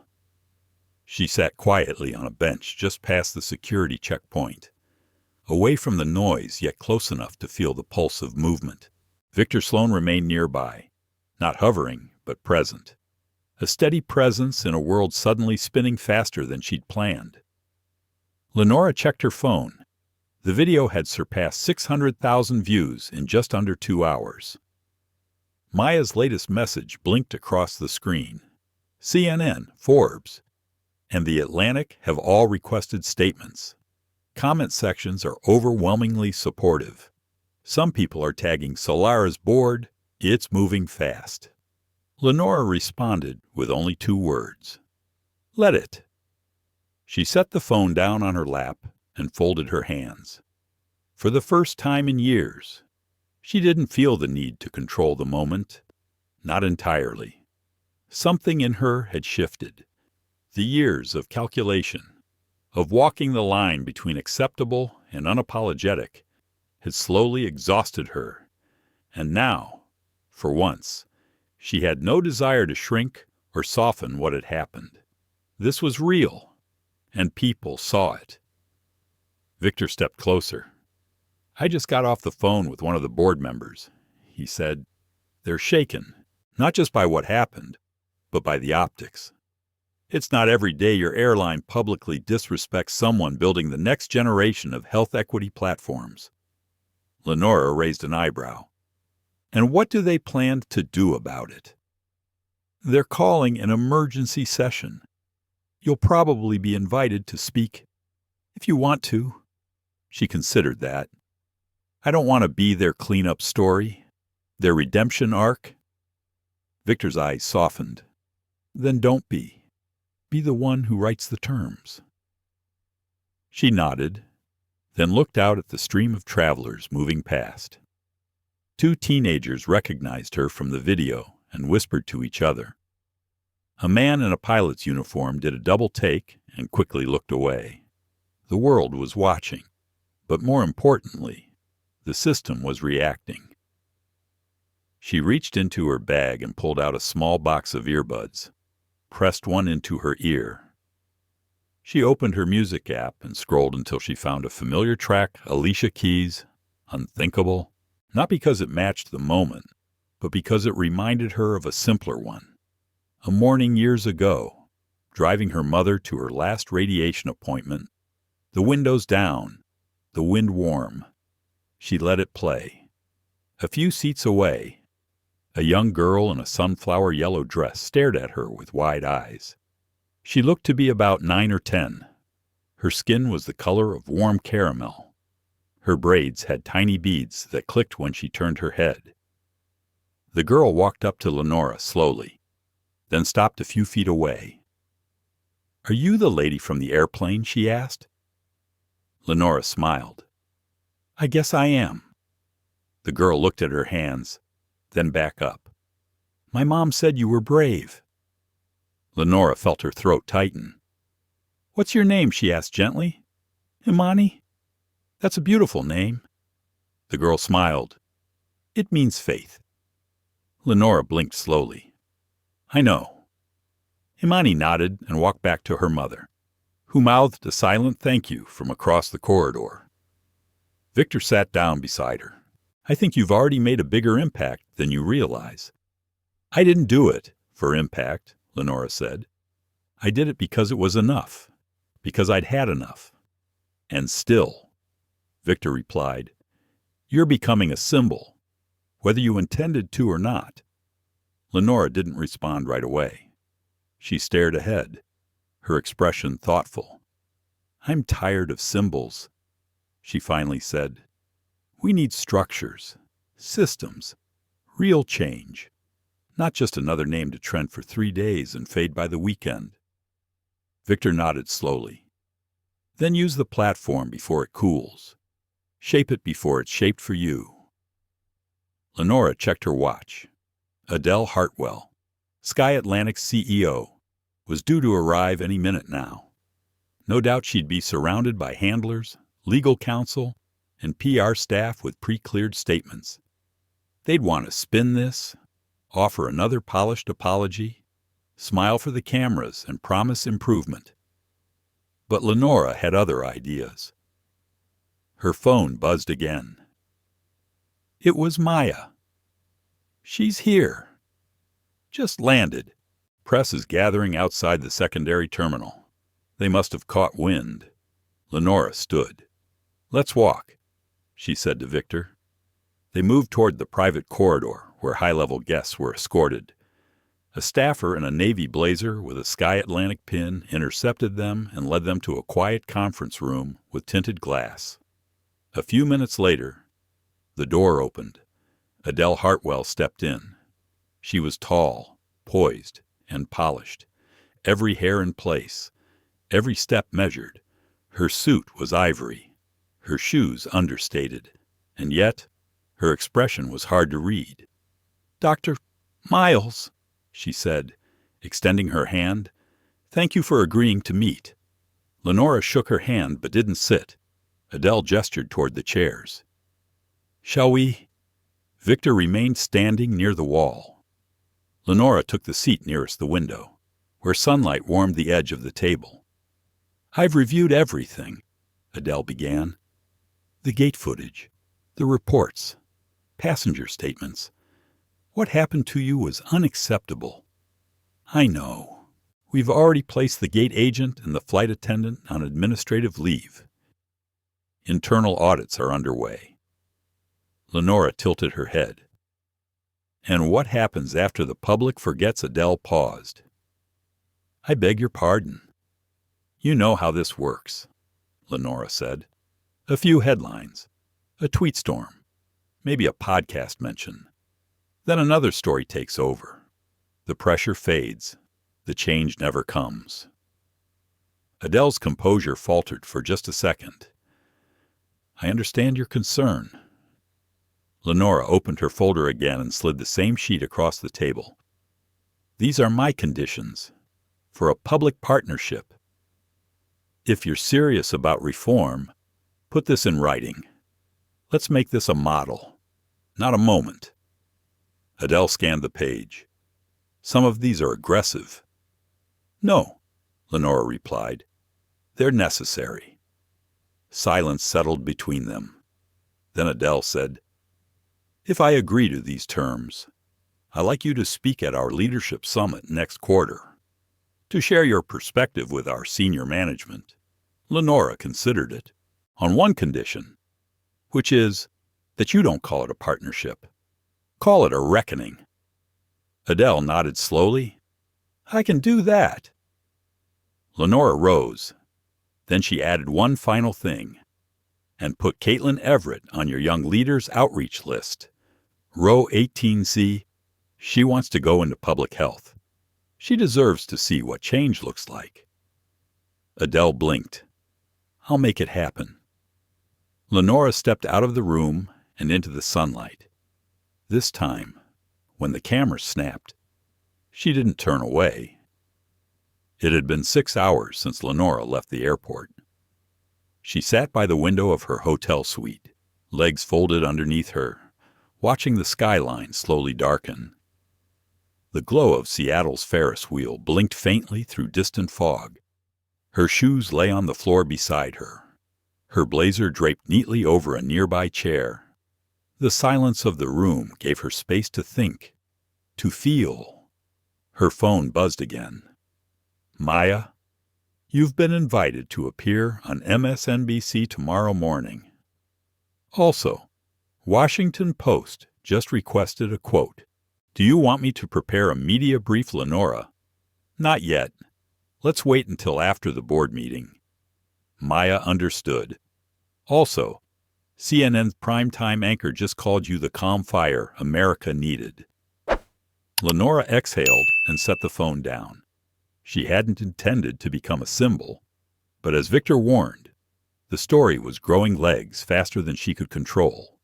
She sat quietly on a bench just past the security checkpoint, away from the noise yet close enough to feel the pulse of movement. Victor Sloan remained nearby, not hovering, but present. A steady presence in a world suddenly spinning faster than she'd planned. Lenora checked her phone. The video had surpassed 600,000 views in just under 2 hours. Maya's latest message blinked across the screen. CNN, Forbes, and The Atlantic have all requested statements. Comment sections are overwhelmingly supportive. Some people are tagging Solara's board, it's moving fast. Lenora responded with only 2 words. Let it. She set the phone down on her lap and folded her hands. For the first time in years, she didn't feel the need to control the moment. Not entirely. Something in her had shifted. The years of calculation, of walking the line between acceptable and unapologetic, had slowly exhausted her. And now, for once, she had no desire to shrink or soften what had happened. This was real, and people saw it. Victor stepped closer. I just got off the phone with one of the board members, he said. They're shaken, not just by what happened, but by the optics. It's not every day your airline publicly disrespects someone building the next generation of health equity platforms. Lenora raised an eyebrow. And what do they plan to do about it? They're calling an emergency session. You'll probably be invited to speak. If you want to. She considered that. I don't want to be their cleanup story, their redemption arc. Victor's eyes softened. Then don't be. Be the one who writes the terms. She nodded, then looked out at the stream of travelers moving past. 2 teenagers recognized her from the video and whispered to each other. A man in a pilot's uniform did a double take and quickly looked away. The world was watching, but more importantly, the system was reacting. She reached into her bag and pulled out a small box of earbuds, pressed one into her ear. She opened her music app and scrolled until she found a familiar track, Alicia Keys, Unthinkable, not because it matched the moment, but because it reminded her of a simpler one. A morning years ago, driving her mother to her last radiation appointment, the windows down, the wind warm. She let it play. A few seats away, a young girl in a sunflower yellow dress stared at her with wide eyes. She looked to be about 9 or 10. Her skin was the color of warm caramel. Her braids had tiny beads that clicked when she turned her head. The girl walked up to Lenora slowly, then stopped a few feet away. "Are you the lady from the airplane?" she asked. Lenora smiled. "I guess I am." The girl looked at her hands, then back up. "My mom said you were brave." Lenora felt her throat tighten. "What's your name?" she asked gently. "Imani? That's a beautiful name." The girl smiled. "It means faith." Lenora blinked slowly. "I know." Imani nodded and walked back to her mother, who mouthed a silent thank you from across the corridor. Victor sat down beside her. "I think you've already made a bigger impact than you realize." "I didn't do it for impact," Lenora said. "I did it because it was enough, because I'd had enough. And still," Victor replied, "you're becoming a symbol, whether you intended to or not." Lenora didn't respond right away. She stared ahead, her expression thoughtful. "I'm tired of symbols," she finally said. "We need structures, systems, real change, not just another name to trend for 3 days and fade by the weekend." Victor nodded slowly. "Then use the platform before it cools. Shape it before it's shaped for you." Lenora checked her watch. Adele Hartwell, Sky Atlantic's CEO, was due to arrive any minute now. No doubt she'd be surrounded by handlers, legal counsel, and PR staff with pre-cleared statements. They'd want to spin this, offer another polished apology, smile for the cameras, and promise improvement. But Lenora had other ideas. Her phone buzzed again. It was Maya. "She's here. Just landed. Press is gathering outside the secondary terminal. They must have caught wind." Lenora stood. "Let's walk," she said to Victor. They moved toward the private corridor where high-level guests were escorted. A staffer in a navy blazer with a Sky Atlantic pin intercepted them and led them to a quiet conference room with tinted glass. A few minutes later, the door opened. Adele Hartwell stepped in. She was tall, poised, and polished, every hair in place, every step measured. Her suit was ivory, her shoes understated, and yet her expression was hard to read. "Dr. Miles," she said, extending her hand. "Thank you for agreeing to meet." Lenora shook her hand but didn't sit. Adele gestured toward the chairs. "Shall we?" Victor remained standing near the wall. Lenora took the seat nearest the window, where sunlight warmed the edge of the table. "I've reviewed everything," Adele began. "The gate footage, the reports, passenger statements. What happened to you was unacceptable. I know. We've already placed the gate agent and the flight attendant on administrative leave. Internal audits are underway." Lenora tilted her head. "And what happens after the public forgets?" Adele paused. "I beg your pardon." "You know how this works," Lenora said. "A few headlines, a tweet storm, maybe a podcast mention. Then another story takes over. The pressure fades. The change never comes." Adele's composure faltered for just a second. "I understand your concern." Lenora opened her folder again and slid the same sheet across the table. These are my conditions for a public partnership. If you're serious about reform, put this in writing. Let's make this a model, not a moment. Adele scanned the page. Some of these are aggressive. No, Lenora replied. They're necessary. Silence settled between them. Then Adele said, If I agree to these terms, I'd like you to speak at our leadership summit next quarter to share your perspective with our senior management. Lenora considered it on one condition, which is that you don't call it a partnership. Call it a reckoning. Adele nodded slowly. I can do that. Lenora rose. Then she added one final thing and put Caitlin Everett on your young leaders outreach list. Row 18C, she wants to go into public health. She deserves to see what change looks like. Adele blinked. I'll make it happen. Lenora stepped out of the room and into the sunlight. This time, when the camera snapped, she didn't turn away. It had been 6 hours since Lenora left the airport. She sat by the window of her hotel suite, legs folded underneath her, watching the skyline slowly darken. The glow of Seattle's Ferris wheel blinked faintly through distant fog. Her shoes lay on the floor beside her, her blazer draped neatly over a nearby chair. The silence of the room gave her space to think, to feel. Her phone buzzed again. Maya, you've been invited to appear on MSNBC tomorrow morning. Also, Washington Post just requested a quote. Do you want me to prepare a media brief, Lenora? Not yet. Let's wait until after the board meeting. Maya understood. Also, CNN's primetime anchor just called you the calm fire America needed. Lenora exhaled and set the phone down. She hadn't intended to become a symbol, but as Victor warned, the story was growing legs faster than she could control.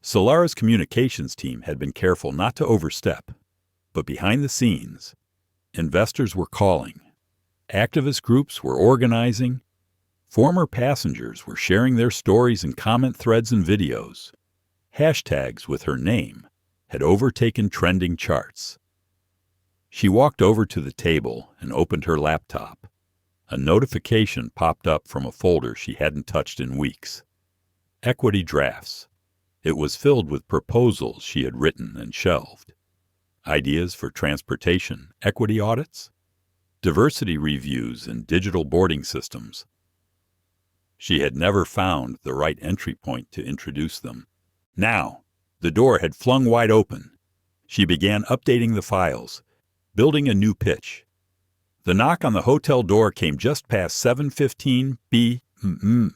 Solara's communications team had been careful not to overstep, but behind the scenes, investors were calling, activist groups were organizing, former passengers were sharing their stories in comment threads and videos. Hashtags with her name had overtaken trending charts. She walked over to the table and opened her laptop. A notification popped up from a folder she hadn't touched in weeks. Equity drafts. It was filled with proposals she had written and shelved. Ideas for transportation equity audits, diversity reviews, and digital boarding systems. She had never found the right entry point to introduce them. Now, the door had flung wide open. She began updating the files, building a new pitch. The knock on the hotel door came just past 7:15 p.m.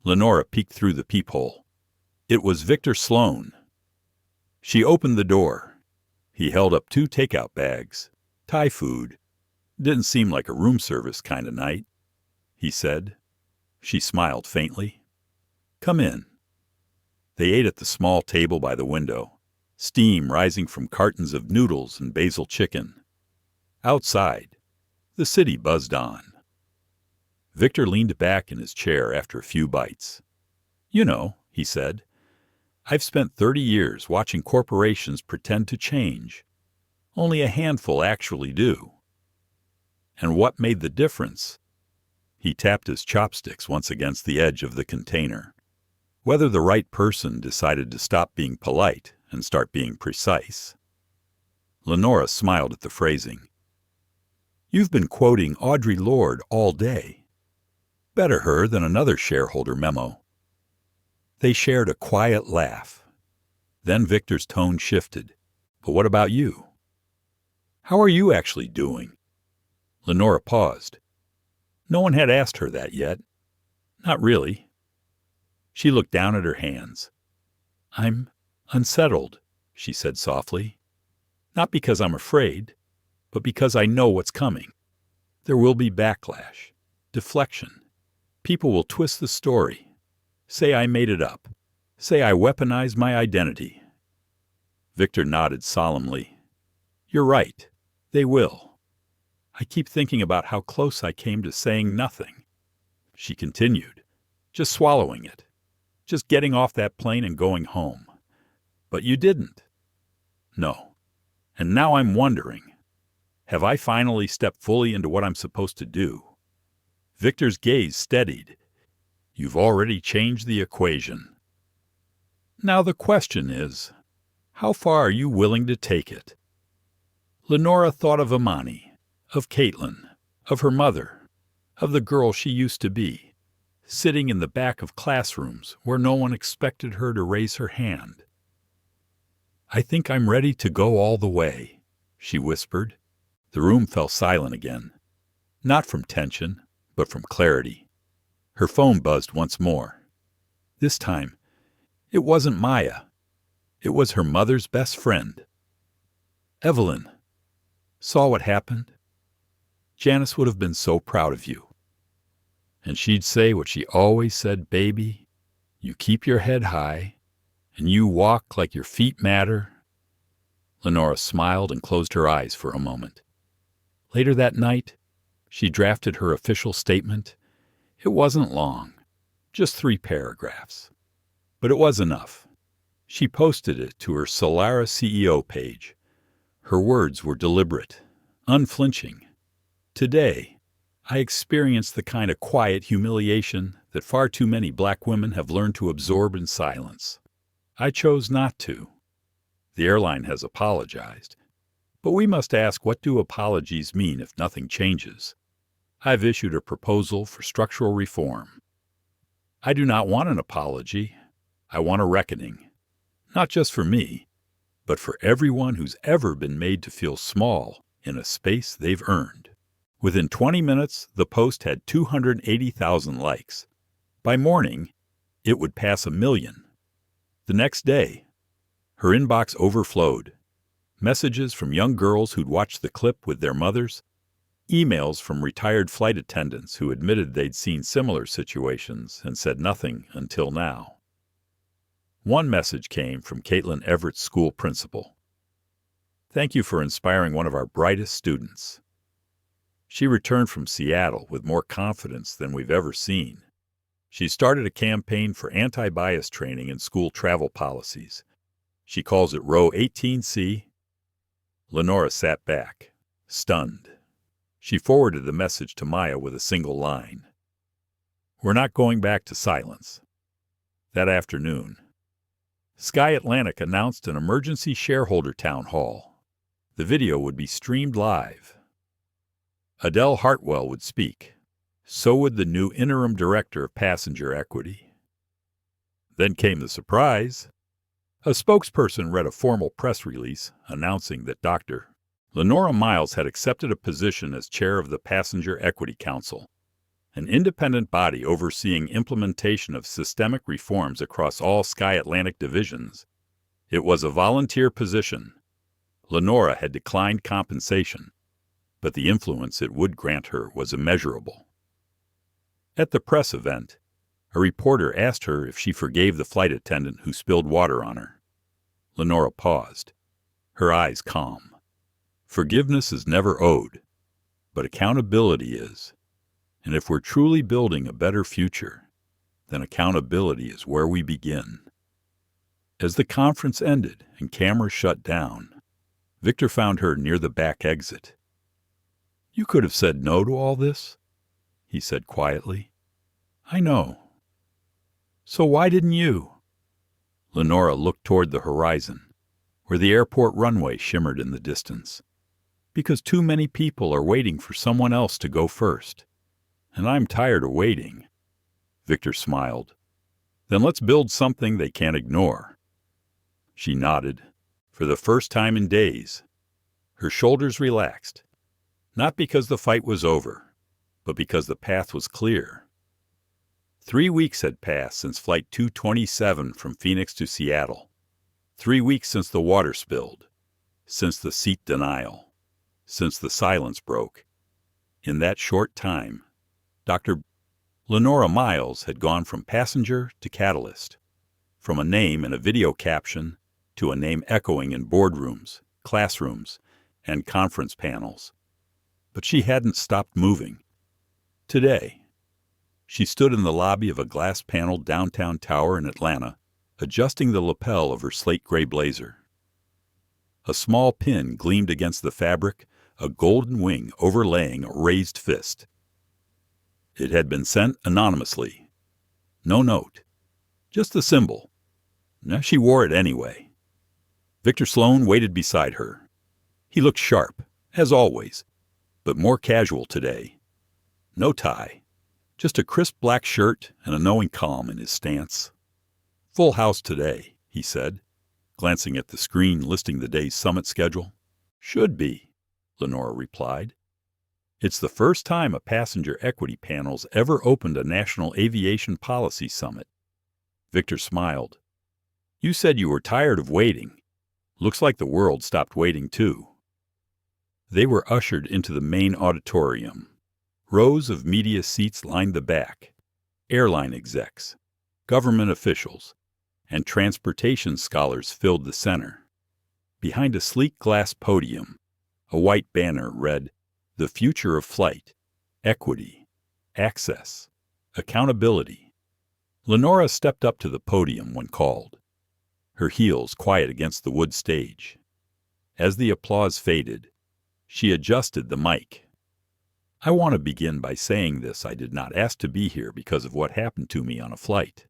Lenora peeked through the peephole. It was Victor Sloan. She opened the door. He held up 2 takeout bags. Thai food. Didn't seem like a room service kind of night, he said. She smiled faintly. Come in. They ate at the small table by the window, steam rising from cartons of noodles and basil chicken. Outside, the city buzzed on. Victor leaned back in his chair after a few bites. You know, he said, I've spent 30 years watching corporations pretend to change. Only a handful actually do. And what made the difference? He tapped his chopsticks once against the edge of the container. Whether the right person decided to stop being polite and start being precise. Lenora smiled at the phrasing. You've been quoting Audre Lorde all day. Better her than another shareholder memo. They shared a quiet laugh. Then Victor's tone shifted. But what about you? How are you actually doing? Lenora paused. No one had asked her that yet. Not really. She looked down at her hands. I'm unsettled, she said softly. Not because I'm afraid, but because I know what's coming. There will be backlash, deflection. People will twist the story, say I made it up, say I weaponized my identity. Victor nodded solemnly. You're right. They will. I keep thinking about how close I came to saying nothing. She continued, just swallowing it, just getting off that plane and going home. But you didn't. No. And now I'm wondering, have I finally stepped fully into what I'm supposed to do? Victor's gaze steadied. You've already changed the equation. Now the question is, how far are you willing to take it? Lenora thought of Imani, of Caitlin, of her mother, of the girl she used to be, sitting in the back of classrooms where no one expected her to raise her hand. I think I'm ready to go all the way, she whispered. The room fell silent again, not from tension, but from clarity. Her phone buzzed once more. This time, it wasn't Maya. It was her mother's best friend. Evelyn, saw what happened? Janice would have been so proud of you. And she'd say what she always said, baby, you keep your head high, and you walk like your feet matter. Lenora smiled and closed her eyes for a moment. Later that night, she drafted her official statement. It wasn't long, just 3 paragraphs. But it was enough. She posted it to her Solara CEO page. Her words were deliberate, unflinching. Today, I experienced the kind of quiet humiliation that far too many Black women have learned to absorb in silence. I chose not to. The airline has apologized. But we must ask, what do apologies mean if nothing changes? I've issued a proposal for structural reform. I do not want an apology. I want a reckoning. Not just for me, but for everyone who's ever been made to feel small in a space they've earned. Within 20 minutes, the post had 280,000 likes. By morning, it would pass 1 million. The next day, her inbox overflowed. Messages from young girls who'd watched the clip with their mothers, emails from retired flight attendants who admitted they'd seen similar situations and said nothing until now. One message came from Caitlin Everett's school principal. Thank you for inspiring one of our brightest students. She returned from Seattle with more confidence than we've ever seen. She started a campaign for anti-bias training in school travel policies. She calls it Row 18C. Lenora sat back, stunned. She forwarded the message to Maya with a single line. We're not going back to silence. That afternoon, Sky Atlantic announced an emergency shareholder town hall. The video would be streamed live. Adele Hartwell would speak. So would the new interim director of passenger equity. Then came the surprise. A spokesperson read a formal press release announcing that Dr. Lenora Miles had accepted a position as chair of the Passenger Equity Council, an independent body overseeing implementation of systemic reforms across all Sky Atlantic divisions. It was a volunteer position. Lenora had declined compensation, but the influence it would grant her was immeasurable. At the press event, a reporter asked her if she forgave the flight attendant who spilled water on her. Lenora paused, her eyes calm. Forgiveness is never owed, but accountability is. And if we're truly building a better future, then accountability is where we begin. As the conference ended and cameras shut down, Victor found her near the back exit. You could have said no to all this, he said quietly. I know. So why didn't you? Lenora looked toward the horizon, where the airport runway shimmered in the distance. Because too many people are waiting for someone else to go first. And I'm tired of waiting. Victor smiled. Then let's build something they can't ignore. She nodded, for the first time in days. Her shoulders relaxed, not because the fight was over, but because the path was clear. 3 weeks had passed since Flight 227 from Phoenix to Seattle. 3 weeks since the water spilled, since the seat denial, since the silence broke. In that short time, Dr. Lenora Miles had gone from passenger to catalyst, from a name in a video caption to a name echoing in boardrooms, classrooms, and conference panels. But she hadn't stopped moving. Today, she stood in the lobby of a glass-paneled downtown tower in Atlanta, adjusting the lapel of her slate-gray blazer. A small pin gleamed against the fabric, a golden wing overlaying a raised fist. It had been sent anonymously. No note. Just the symbol. Now she wore it anyway. Victor Sloan waited beside her. He looked sharp, as always, but more casual today. No tie. Just a crisp black shirt and a knowing calm in his stance. "Full house today," he said, glancing at the screen listing the day's summit schedule. "Should be," Lenora replied. "It's the first time a passenger equity panel's ever opened a national aviation policy summit." Victor smiled. "You said you were tired of waiting. Looks like the world stopped waiting, too." They were ushered into the main auditorium. Rows of media seats lined the back. Airline execs, government officials, and transportation scholars filled the center. Behind a sleek glass podium, a white banner read, "The Future of Flight, Equity, Access, Accountability." Lenora stepped up to the podium when called, her heels quiet against the wood stage. As the applause faded, she adjusted the mic. "I want to begin by saying this. I did not ask to be here because of what happened to me on a flight.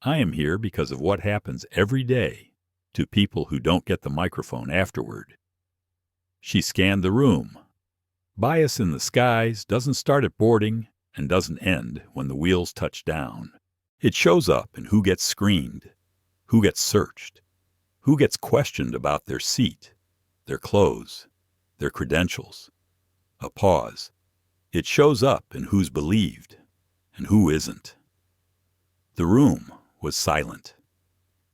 I am here because of what happens every day to people who don't get the microphone afterward." She scanned the room. Bias in the skies doesn't start at boarding and doesn't end when the wheels touch down. It shows up in who gets screened, who gets searched, who gets questioned about their seat, their clothes, their credentials. A pause. It shows up in who's believed and who isn't. The room was silent.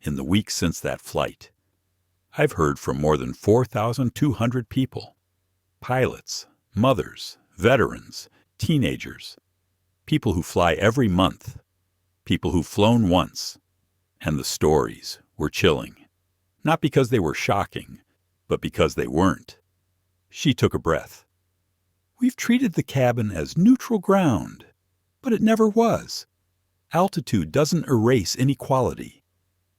In the weeks since that flight, I've heard from more than 4,200 people. Pilots, mothers, veterans, teenagers, people who fly every month, people who've flown once. And the stories were chilling. Not because they were shocking, but because they weren't. She took a breath. "We've treated the cabin as neutral ground, but it never was. Altitude doesn't erase inequality.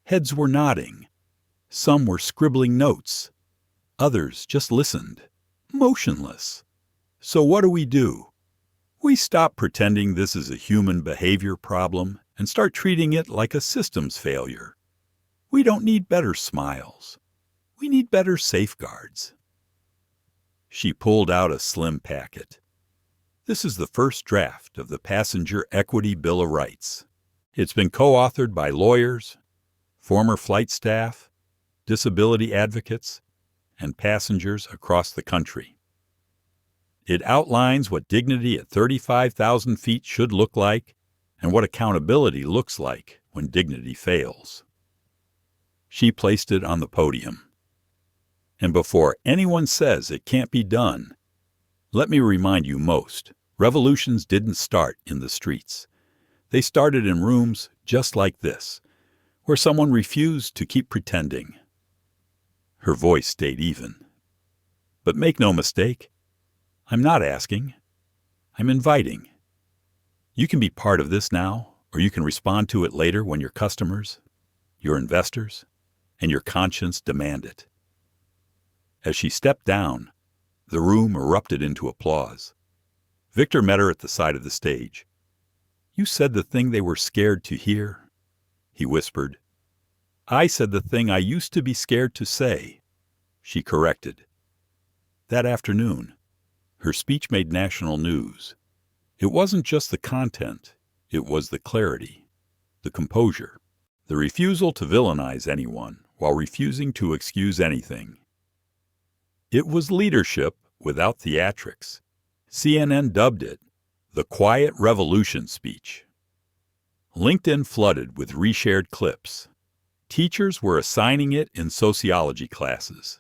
Heads were nodding. Some were scribbling notes. Others just listened, motionless. So what do? We stop pretending this is a human behavior problem and start treating it like a systems failure. We don't need better smiles. We need better safeguards." She pulled out a slim packet. "This is the first draft of the Passenger Equity Bill of Rights. It's been co-authored by lawyers, former flight staff, disability advocates, and passengers across the country. It outlines what dignity at 35,000 feet should look like and what accountability looks like when dignity fails." She placed it on the podium. "And before anyone says it can't be done, let me remind you most, revolutions didn't start in the streets. They started in rooms just like this, where someone refused to keep pretending." Her voice stayed even. "But make no mistake, I'm not asking. I'm inviting. You can be part of this now, or you can respond to it later when your customers, your investors, and your conscience demand it." As she stepped down, the room erupted into applause. Victor met her at the side of the stage. "You said the thing they were scared to hear," he whispered. "I said the thing I used to be scared to say," she corrected. That afternoon, her speech made national news. It wasn't just the content, it was the clarity, the composure, the refusal to villainize anyone while refusing to excuse anything. It was leadership without theatrics. CNN dubbed it the Quiet Revolution speech. LinkedIn flooded with reshared clips. Teachers were assigning it in sociology classes.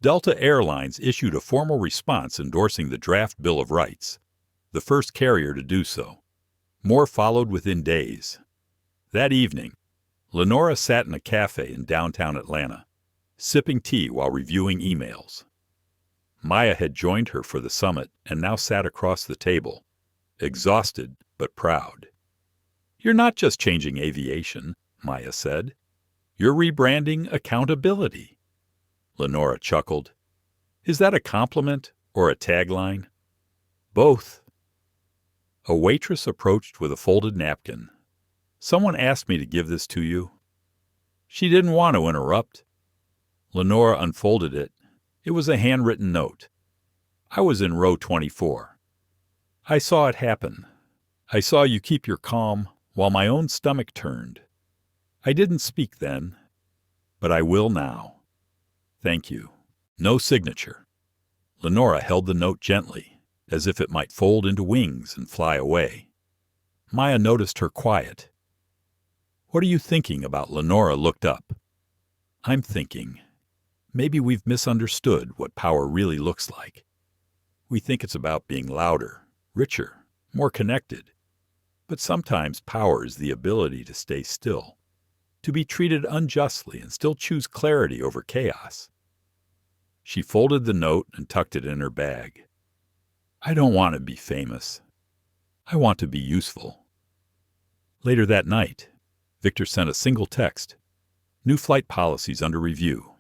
Delta Airlines issued a formal response endorsing the draft Bill of Rights, the first carrier to do so. More followed within days. That evening, Lenora sat in a cafe in downtown Atlanta, sipping tea while reviewing emails. Maya had joined her for the summit and now sat across the table, exhausted but proud. "You're not just changing aviation," Maya said. "You're rebranding accountability." Lenora chuckled. "Is that a compliment or a tagline?" "Both." A waitress approached with a folded napkin. "Someone asked me to give this to you." She didn't want to interrupt. Lenora unfolded it. It was a handwritten note. "I was in row 24. I saw it happen. I saw you keep your calm while my own stomach turned. I didn't speak then, but I will now. Thank you." No signature. Lenora held the note gently, as if it might fold into wings and fly away. Maya noticed her quiet. "What are you thinking about?" Lenora looked up. "I'm thinking, maybe we've misunderstood what power really looks like. We think it's about being louder, richer, more connected. But sometimes power is the ability to stay still, to be treated unjustly and still choose clarity over chaos." She folded the note and tucked it in her bag. "I don't want to be famous. I want to be useful." Later that night, Victor sent a single text. "New flight policies under review.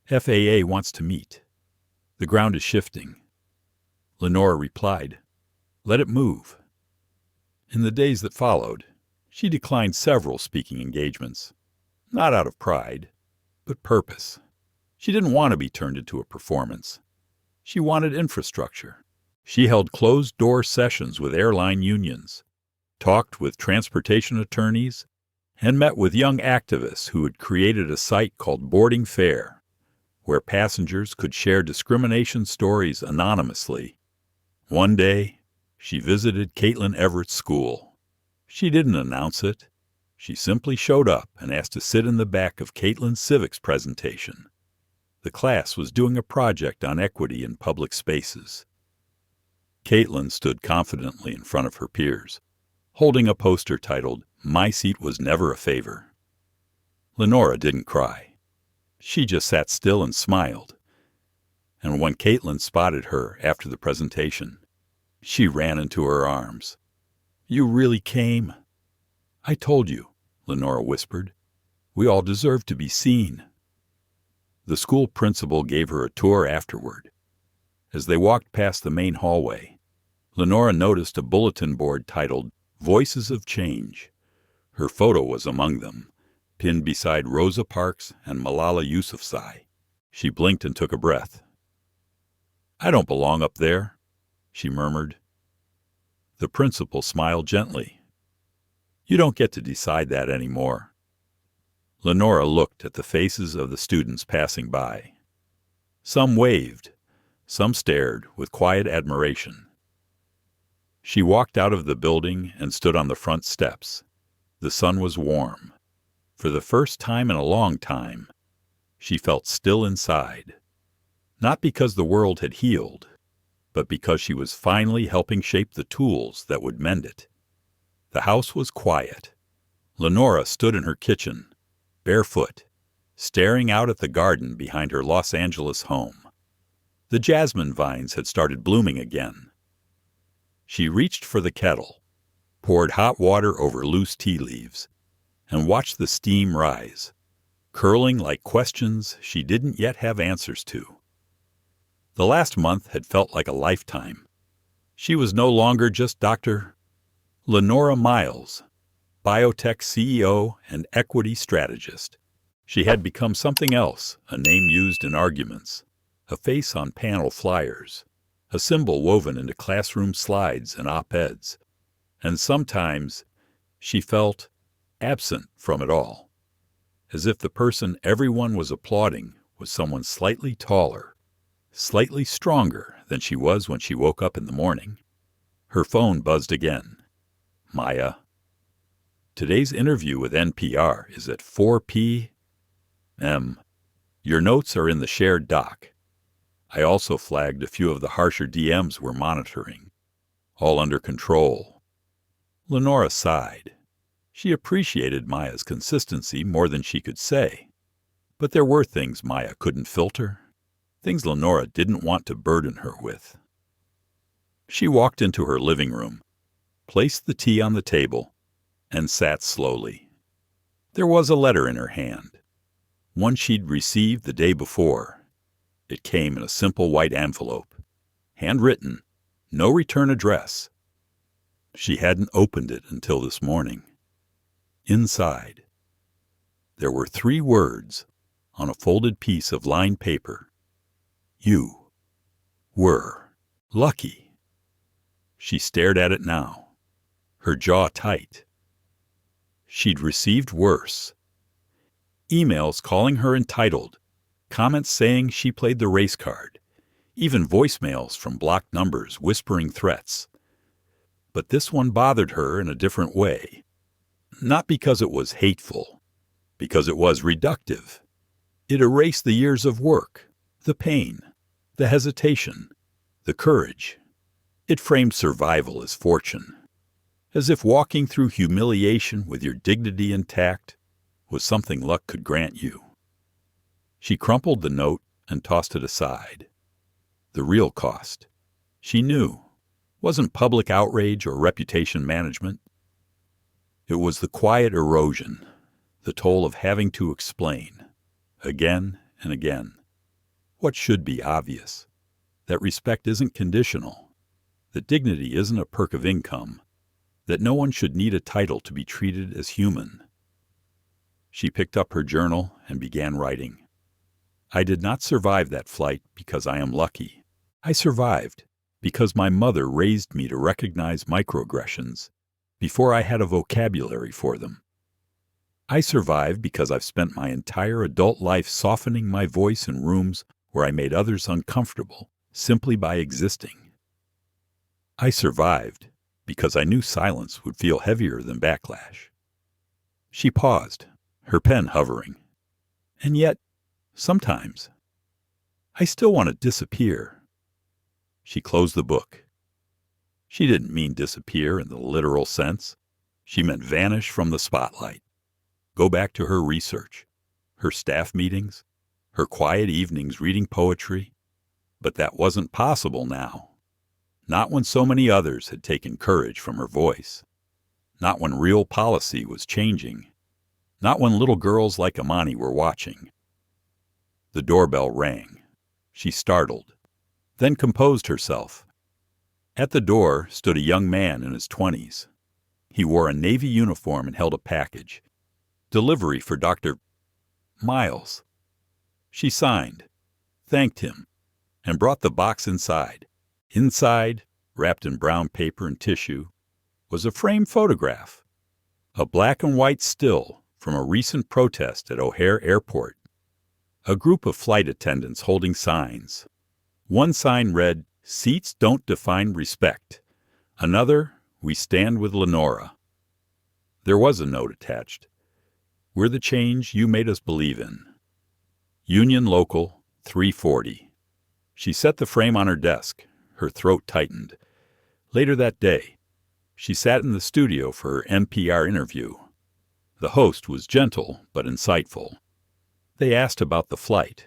FAA wants to meet. The ground is shifting." Lenora replied, "Let it move." In the days that followed, she declined several speaking engagements, not out of pride, but purpose. She didn't want to be turned into a performance. She wanted infrastructure. She held closed-door sessions with airline unions, talked with transportation attorneys, and met with young activists who had created a site called Boarding Fair, where passengers could share discrimination stories anonymously. One day, she visited Caitlin Everett's school. She didn't announce it. She simply showed up and asked to sit in the back of Caitlin's civics presentation. The class was doing a project on equity in public spaces. Caitlin stood confidently in front of her peers, holding a poster titled, "My Seat Was Never a Favor." Lenora didn't cry. She just sat still and smiled. And when Caitlin spotted her after the presentation, she ran into her arms. "You really came." "I told you," Lenora whispered. "We all deserve to be seen." The school principal gave her a tour afterward. As they walked past the main hallway, Lenora noticed a bulletin board titled "Voices of Change." Her photo was among them, pinned beside Rosa Parks and Malala Yousafzai. She blinked and took a breath. "I don't belong up there," she murmured. The principal smiled gently. "You don't get to decide that anymore." Lenora looked at the faces of the students passing by. Some waved, some stared with quiet admiration. She walked out of the building and stood on the front steps. The sun was warm. For the first time in a long time, she felt still inside. Not because the world had healed, but because she was finally helping shape the tools that would mend it. The house was quiet. Lenora stood in her kitchen, barefoot, staring out at the garden behind her Los Angeles home. The jasmine vines had started blooming again. She reached for the kettle, poured hot water over loose tea leaves, and watched the steam rise, curling like questions she didn't yet have answers to. The last month had felt like a lifetime. She was no longer just Dr. Lenora Miles, biotech CEO and equity strategist. She had become something else, a name used in arguments, a face on panel flyers, a symbol woven into classroom slides and op-eds. And sometimes she felt absent from it all, as if the person everyone was applauding was someone slightly taller, slightly stronger than she was when she woke up in the morning. Her phone buzzed again. "Maya, today's interview with NPR is at 4 p.m. Your notes are in the shared doc. I also flagged a few of the harsher DMs we're monitoring. All under control." Lenora sighed. She appreciated Maya's consistency more than she could say. But there were things Maya couldn't filter. things Lenora didn't want to burden her with. She walked into her living room, placed the tea on the table, and sat slowly. There was a letter in her hand, one she'd received the day before. It came in a simple white envelope, handwritten, no return address. She hadn't opened it until this morning. Inside, there were 3 words on a folded piece of lined paper. You were lucky. She stared at it now, her jaw tight. She'd received worse. Emails calling her entitled, comments saying she played the race card, even voicemails from blocked numbers whispering threats. But this one bothered her in a different way. Not because it was hateful, because it was reductive. It erased the years of work, the pain, the hesitation, the courage. It framed survival as fortune, as if walking through humiliation with your dignity intact was something luck could grant you. She crumpled the note and tossed it aside. The real cost, she knew, wasn't public outrage or reputation management. It was the quiet erosion, the toll of having to explain, again and again, what should be obvious, that respect isn't conditional, that dignity isn't a perk of income, that no one should need a title to be treated as human. She picked up her journal and began writing. I did not survive that flight because I am lucky. I survived because my mother raised me to recognize microaggressions before I had a vocabulary for them. I survived because I've spent my entire adult life softening my voice in rooms where I made others uncomfortable simply by existing. I survived because I knew silence would feel heavier than backlash. She paused, her pen hovering. And yet, sometimes, I still want to disappear. She closed the book. She didn't mean disappear in the literal sense. She meant vanish from the spotlight. Go back to her research, her staff meetings, her quiet evenings reading poetry. But that wasn't possible now. Not when so many others had taken courage from her voice. Not when real policy was changing. Not when little girls like Amani were watching. The doorbell rang. She startled, then composed herself. At the door stood a young man in his 20s. He wore a Navy uniform and held a package. Delivery for Dr. Miles. She signed, thanked him, and brought the box inside. Inside, wrapped in brown paper and tissue, was a framed photograph, a black and white still from a recent protest at O'Hare Airport. A group of flight attendants holding signs. One sign read, "Seats don't define respect." Another, "We stand with Lenora." There was a note attached. "We're the change you made us believe in." Union Local 340. She set the frame on her desk. Her throat tightened. Later that day, she sat in the studio for her NPR interview. The host was gentle but insightful. They asked about the flight,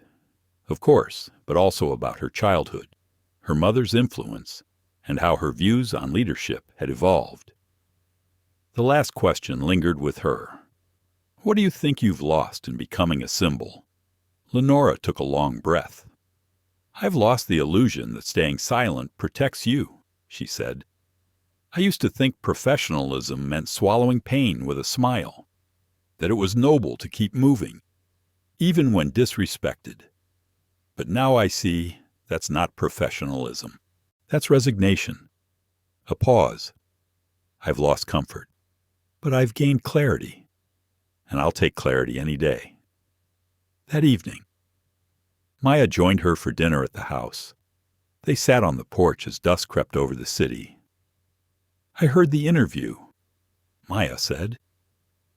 of course, but also about her childhood, her mother's influence, and how her views on leadership had evolved. The last question lingered with her. "What do you think you've lost in becoming a symbol?" Lenora took a long breath. "I've lost the illusion that staying silent protects you," she said. "I used to think professionalism meant swallowing pain with a smile, that it was noble to keep moving, even when disrespected. But now I see that's not professionalism. That's resignation. A pause. I've lost comfort, but I've gained clarity, and I'll take clarity any day." That evening, Maya joined her for dinner at the house. They sat on the porch as dusk crept over the city. "I heard the interview," Maya said.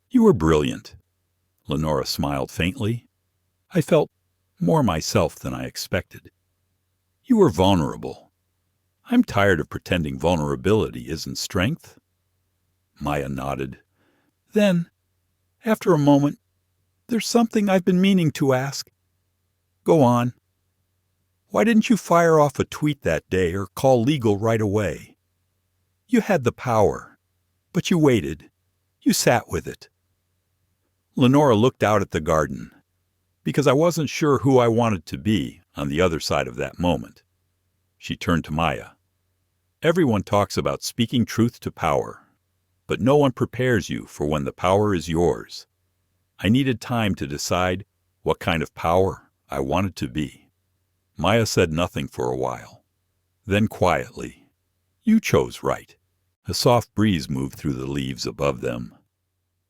"You were brilliant." Lenora smiled faintly. "I felt more myself than I expected. You were vulnerable. I'm tired of pretending vulnerability isn't strength." Maya nodded. Then, after a moment, "There's something I've been meaning to ask." "Go on." Why didn't you fire off a tweet that day or call legal right away? You had the power, but you waited. You sat with it. Lenora looked out at the garden, because I wasn't sure who I wanted to be on the other side of that moment. She turned to Maya. Everyone talks about speaking truth to power, but no one prepares you for when the power is yours. I needed time to decide what kind of power I wanted to be. Maya said nothing for a while. Then quietly, "You chose right." A soft breeze moved through the leaves above them.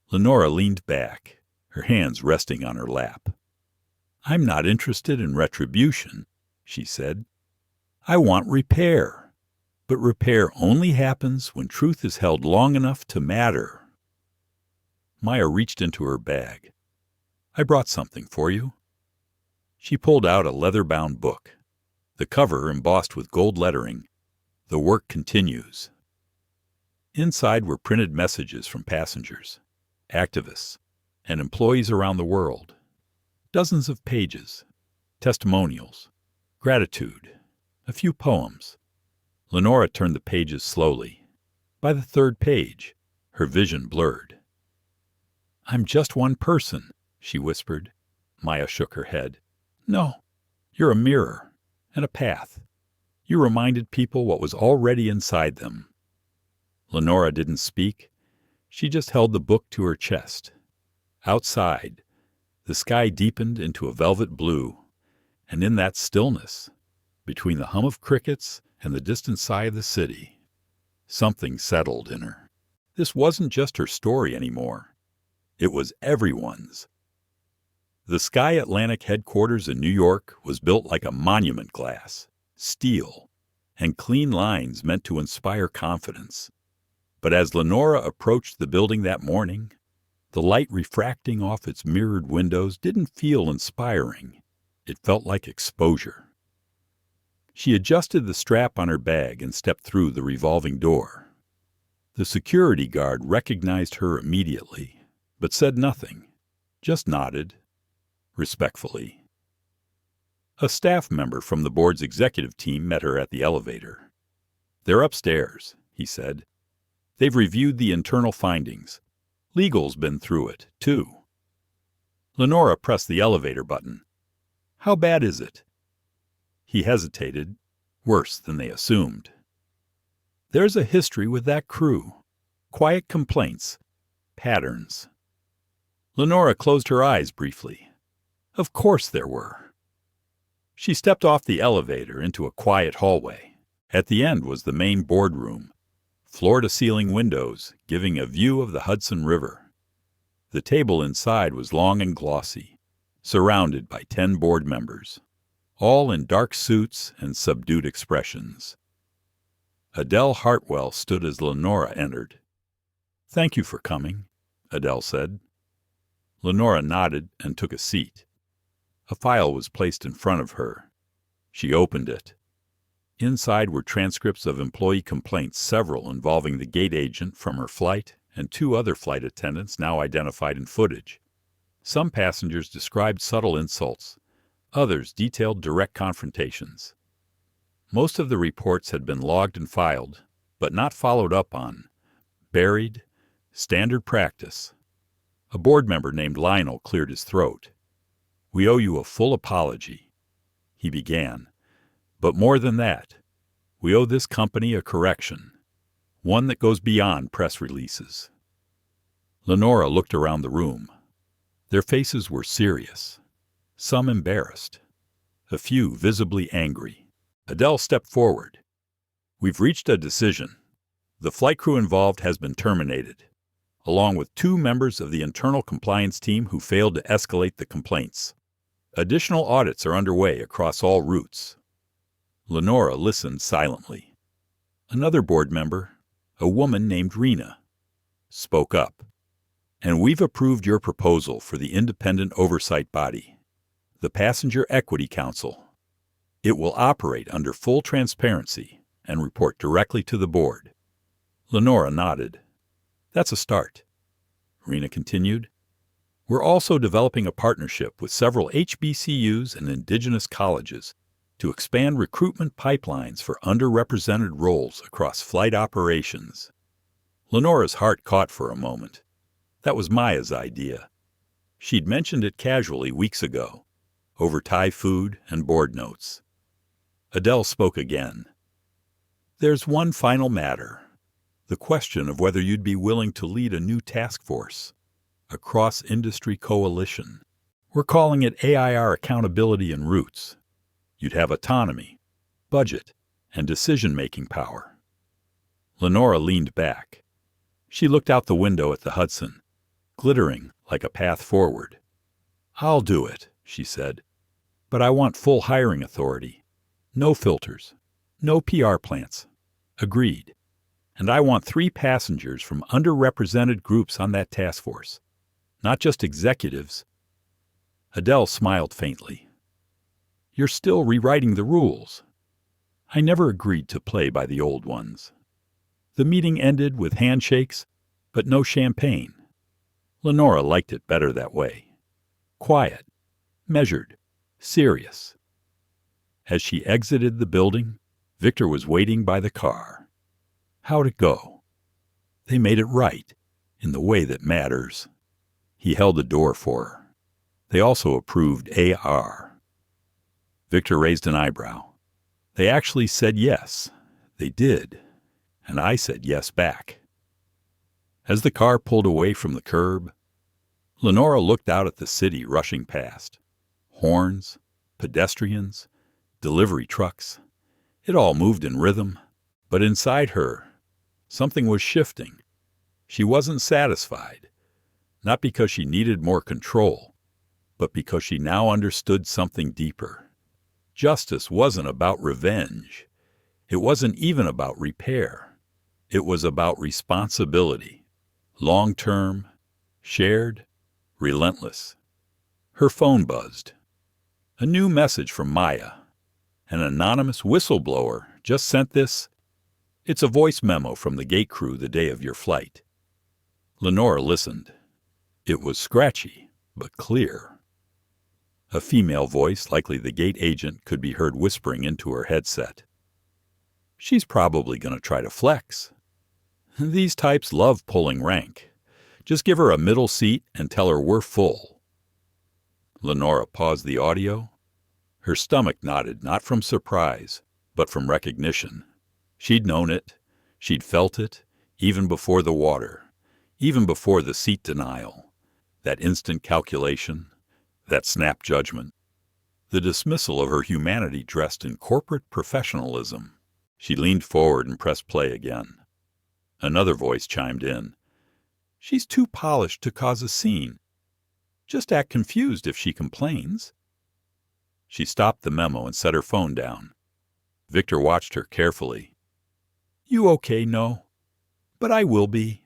Lenora leaned back, her hands resting on her lap. "I'm not interested in retribution," she said. "I want repair. But repair only happens when truth is held long enough to matter." Maya reached into her bag. "I brought something for you." She pulled out a leather-bound book, the cover embossed with gold lettering, "The Work Continues." Inside were printed messages from passengers, activists, and employees around the world. Dozens of pages, testimonials, gratitude, a few poems. Lenora turned the pages slowly. By the third page, her vision blurred. "I'm just one person," she whispered. Maya shook her head. "No, you're a mirror and a path. You reminded people what was already inside them." Lenora didn't speak. She just held the book to her chest. Outside, the sky deepened into a velvet blue, and in that stillness, between the hum of crickets and the distant sigh of the city, something settled in her. This wasn't just her story anymore. It was everyone's. The Sky Atlantic headquarters in New York was built like a monument glass, steel, and clean lines meant to inspire confidence. But as Lenora approached the building that morning, the light refracting off its mirrored windows didn't feel inspiring. It felt like exposure. She adjusted the strap on her bag and stepped through the revolving door. The security guard recognized her immediately, but said nothing, just nodded, respectfully. A staff member from the board's executive team met her at the elevator. "They're upstairs," he said. "They've reviewed the internal findings. Legal's been through it, too." Lenora pressed the elevator button. "How bad is it?" He hesitated. "Worse than they assumed." "There's a history with that crew. Quiet complaints. Patterns." Lenora closed her eyes briefly. Of course there were. She stepped off the elevator into a quiet hallway. At the end was the main boardroom, floor-to-ceiling windows giving a view of the Hudson River. The table inside was long and glossy, surrounded by 10 board members, all in dark suits and subdued expressions. Adele Hartwell stood as Lenora entered. "Thank you for coming," Adele said. Lenora nodded and took a seat. A file was placed in front of her. She opened it. Inside were transcripts of employee complaints, several involving the gate agent from her flight and 2 other flight attendants now identified in footage. Some passengers described subtle insults. Others detailed direct confrontations. Most of the reports had been logged and filed, but not followed up on. Buried. Standard practice. A board member named Lionel cleared his throat. "We owe you a full apology," he began. "But more than that, we owe this company a correction, one that goes beyond press releases." Lenora looked around the room. Their faces were serious, some embarrassed, a few visibly angry. Adele stepped forward. "We've reached a decision. The flight crew involved has been terminated, along with 2 members of the internal compliance team who failed to escalate the complaints. Additional audits are underway across all routes." Lenora listened silently. Another board member, a woman named Rena, spoke up. "And we've approved your proposal for the independent oversight body, the Passenger Equity Council. It will operate under full transparency and report directly to the board." Lenora nodded. "That's a start," Rena continued. "We're also developing a partnership with several HBCUs and indigenous colleges to expand recruitment pipelines for underrepresented roles across flight operations. Lenora's heart caught for a moment. That was Maya's idea. She'd mentioned it casually weeks ago, over Thai food and board notes. Adele spoke again. There's one final matter. The question of whether you'd be willing to lead a new task force, a cross-industry coalition. We're calling it AIR Accountability and Roots. You'd have autonomy, budget, and decision-making power. Lenora leaned back. She looked out the window at the Hudson, glittering like a path forward. I'll do it, she said, but I want full hiring authority. No filters, no PR plants. Agreed. And I want 3 passengers from underrepresented groups on that task force, not just executives. Adele smiled faintly. You're still rewriting the rules. I never agreed to play by the old ones. The meeting ended with handshakes, but no champagne. Lenora liked it better that way. Quiet, measured, serious. As she exited the building, Victor was waiting by the car. How'd it go? They made it right, in the way that matters. He held the door for her. They also approved AR. Victor raised an eyebrow. They actually said yes. They did. And I said yes back. As the car pulled away from the curb, Lenora looked out at the city rushing past. Horns, pedestrians, delivery trucks. It all moved in rhythm, but inside her, something was shifting. She wasn't satisfied, not because she needed more control, but because she now understood something deeper. Justice wasn't about revenge. It wasn't even about repair. It was about responsibility, long-term, shared, relentless. Her phone buzzed. A new message from Maya. An anonymous whistleblower just sent this. It's a voice memo from the gate crew the day of your flight. Lenora listened. It was scratchy, but clear. A female voice, likely the gate agent, could be heard whispering into her headset. She's probably going to try to flex. These types love pulling rank. Just give her a middle seat and tell her we're full. Lenora paused the audio. Her stomach knotted, not from surprise, but from recognition. She'd known it. She'd felt it, even before the water, even before the seat denial, that instant calculation, that snap judgment, the dismissal of her humanity dressed in corporate professionalism. She leaned forward and pressed play again. Another voice chimed in. She's too polished to cause a scene. Just act confused if she complains. She stopped the memo and set her phone down. Victor watched her carefully. You okay, no? But I will be.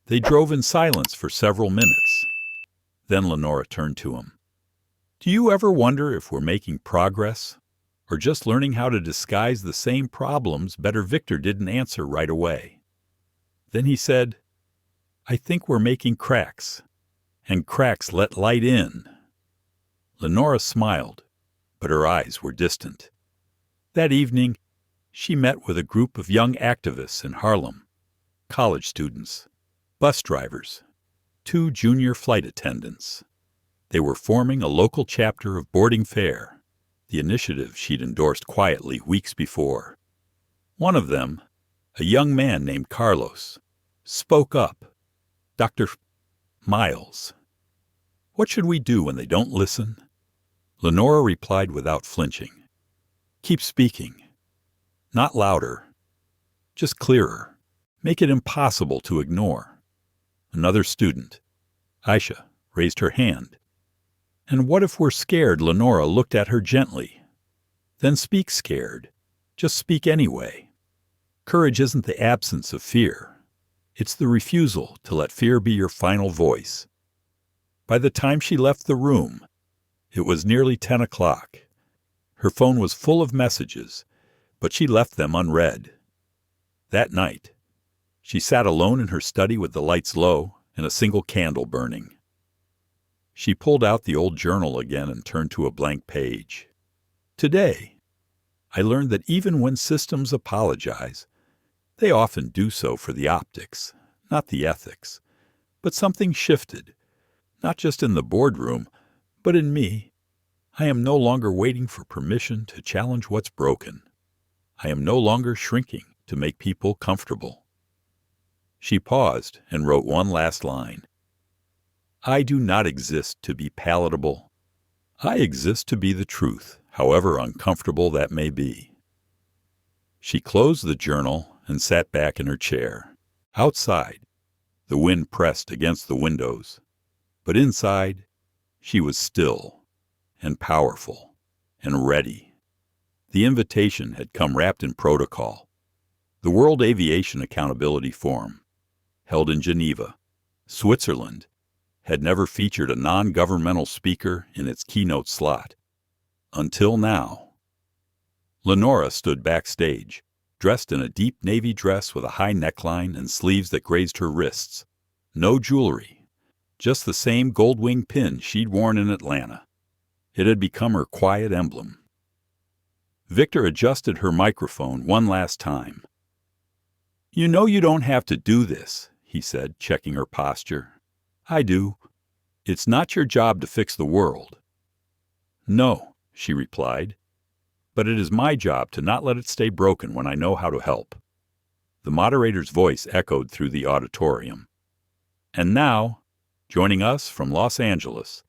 They drove in silence for several minutes. Then Lenora turned to him. Do you ever wonder if we're making progress, or just learning how to disguise the same problems better? Victor didn't answer right away. Then he said, I think we're making cracks, and cracks let light in. Lenora smiled, but her eyes were distant. That evening, she met with a group of young activists in Harlem, college students, bus drivers, 2 junior flight attendants. They were forming a local chapter of Boarding Fair, the initiative she'd endorsed quietly weeks before. One of them, a young man named Carlos, spoke up. Dr. Miles. What should we do when they don't listen? Lenora replied without flinching. Keep speaking. Not louder. Just clearer. Make it impossible to ignore. Another student, Aisha, raised her hand. And what if we're scared? Lenora looked at her gently. Then speak scared. Just speak anyway. Courage isn't the absence of fear. It's the refusal to let fear be your final voice. By the time she left the room, it was nearly 10 o'clock. Her phone was full of messages, but she left them unread. That night, she sat alone in her study with the lights low and a single candle burning. She pulled out the old journal again and turned to a blank page. Today, I learned that even when systems apologize, they often do so for the optics, not the ethics. But something shifted, not just in the boardroom, but in me. I am no longer waiting for permission to challenge what's broken. I am no longer shrinking to make people comfortable. She paused and wrote one last line. I do not exist to be palatable. I exist to be the truth, however uncomfortable that may be. She closed the journal and sat back in her chair. Outside, the wind pressed against the windows, but inside, she was still and powerful and ready. The invitation had come wrapped in protocol. The World Aviation Accountability Forum, held in Geneva, Switzerland, had never featured a non-governmental speaker in its keynote slot. Until now. Lenora stood backstage, dressed in a deep navy dress with a high neckline and sleeves that grazed her wrists. No jewelry, just the same gold-wing pin she'd worn in Atlanta. It had become her quiet emblem. Victor adjusted her microphone one last time. You know you don't have to do this, he said, checking her posture. I do. It's not your job to fix the world. No, she replied, but it is my job to not let it stay broken when I know how to help. The moderator's voice echoed through the auditorium. And now, joining us from Los Angeles,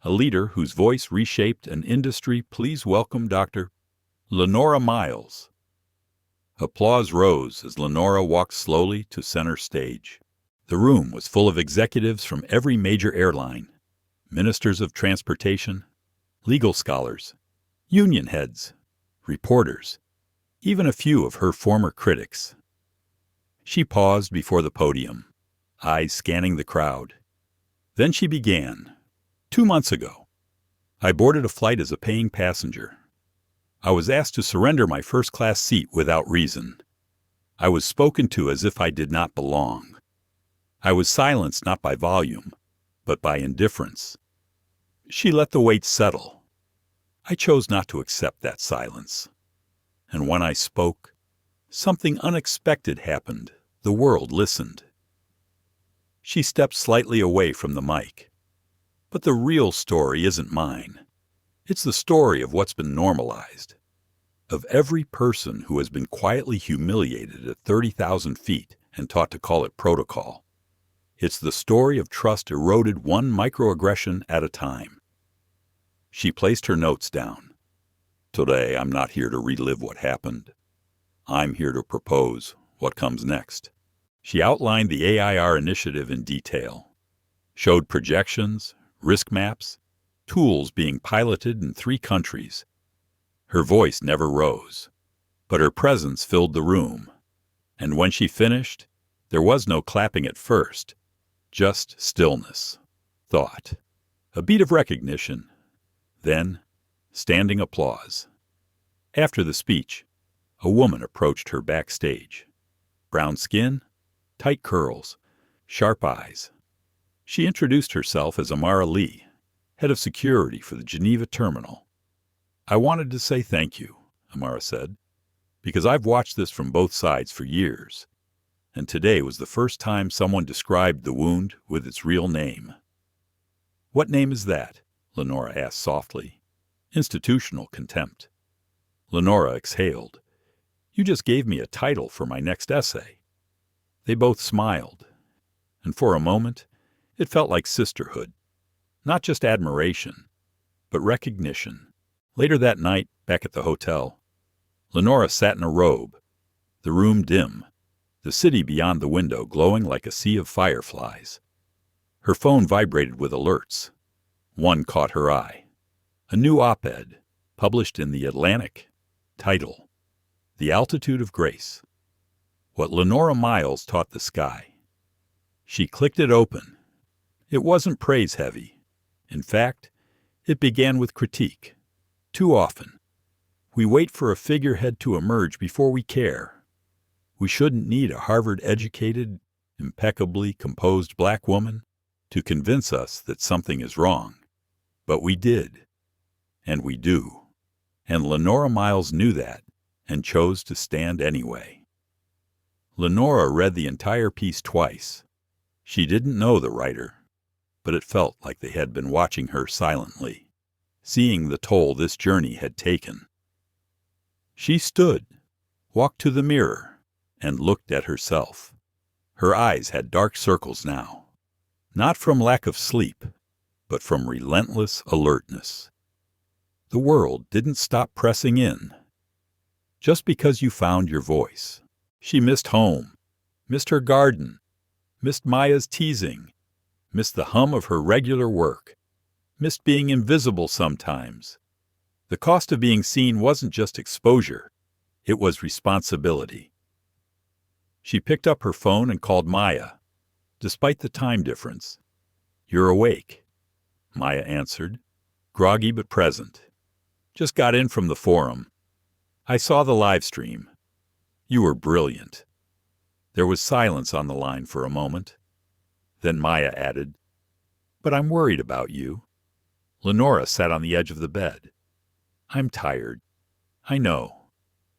a leader whose voice reshaped an industry, please welcome Dr. Lenora Miles. Applause rose as Lenora walked slowly to center stage. The room was full of executives from every major airline, ministers of transportation, legal scholars, union heads, reporters, even a few of her former critics. She paused before the podium, eyes scanning the crowd. Then she began. 2 months ago, I boarded a flight as a paying passenger. I was asked to surrender my first-class seat without reason. I was spoken to as if I did not belong. I was silenced not by volume, but by indifference. She let the weight settle. I chose not to accept that silence. And when I spoke, something unexpected happened. The world listened. She stepped slightly away from the mic. But the real story isn't mine. It's the story of what's been normalized, of every person who has been quietly humiliated at 30,000 feet and taught to call it protocol. It's the story of trust eroded one microaggression at a time. She placed her notes down. Today, I'm not here to relive what happened. I'm here to propose what comes next. She outlined the AIR initiative in detail, showed projections, risk maps, tools being piloted in 3 countries. Her voice never rose, but her presence filled the room. And when she finished, there was no clapping at first, just stillness, thought, a beat of recognition, then standing applause. After the speech, a woman approached her backstage. Brown skin, tight curls, sharp eyes. She introduced herself as Amara Lee, head of security for the Geneva terminal. I wanted to say thank you, Amara said, because I've watched this from both sides for years, and today was the first time someone described the wound with its real name. What name is that? Lenora asked softly. Institutional contempt. Lenora exhaled. You just gave me a title for my next essay. They both smiled, and for a moment, it felt like sisterhood. Not just admiration, but recognition. Later that night, back at the hotel, Lenora sat in a robe, the room dim, the city beyond the window glowing like a sea of fireflies. Her phone vibrated with alerts. One caught her eye. A new op-ed, published in the Atlantic. Title, The Altitude of Grace. What Lenora Miles taught the sky. She clicked it open. It wasn't praise-heavy. In fact, it began with critique. Too often, we wait for a figurehead to emerge before we care. We shouldn't need a Harvard-educated, impeccably composed black woman to convince us that something is wrong. But we did, and we do. And Lenora Miles knew that and chose to stand anyway. Lenora read the entire piece twice. She didn't know the writer, but it felt like they had been watching her silently, seeing the toll this journey had taken. She stood, walked to the mirror, and looked at herself. Her eyes had dark circles now, not from lack of sleep, but from relentless alertness. The world didn't stop pressing in. Just because you found your voice. She missed home, missed her garden, missed Maya's teasing, missed the hum of her regular work, missed being invisible sometimes. The cost of being seen wasn't just exposure, it was responsibility. She picked up her phone and called Maya, despite the time difference. "You're awake," Maya answered, groggy but present. "Just got in from the forum. I saw the live stream. You were brilliant." There was silence on the line for a moment. Then Maya added, "But I'm worried about you." Lenora sat on the edge of the bed. "I'm tired. I know.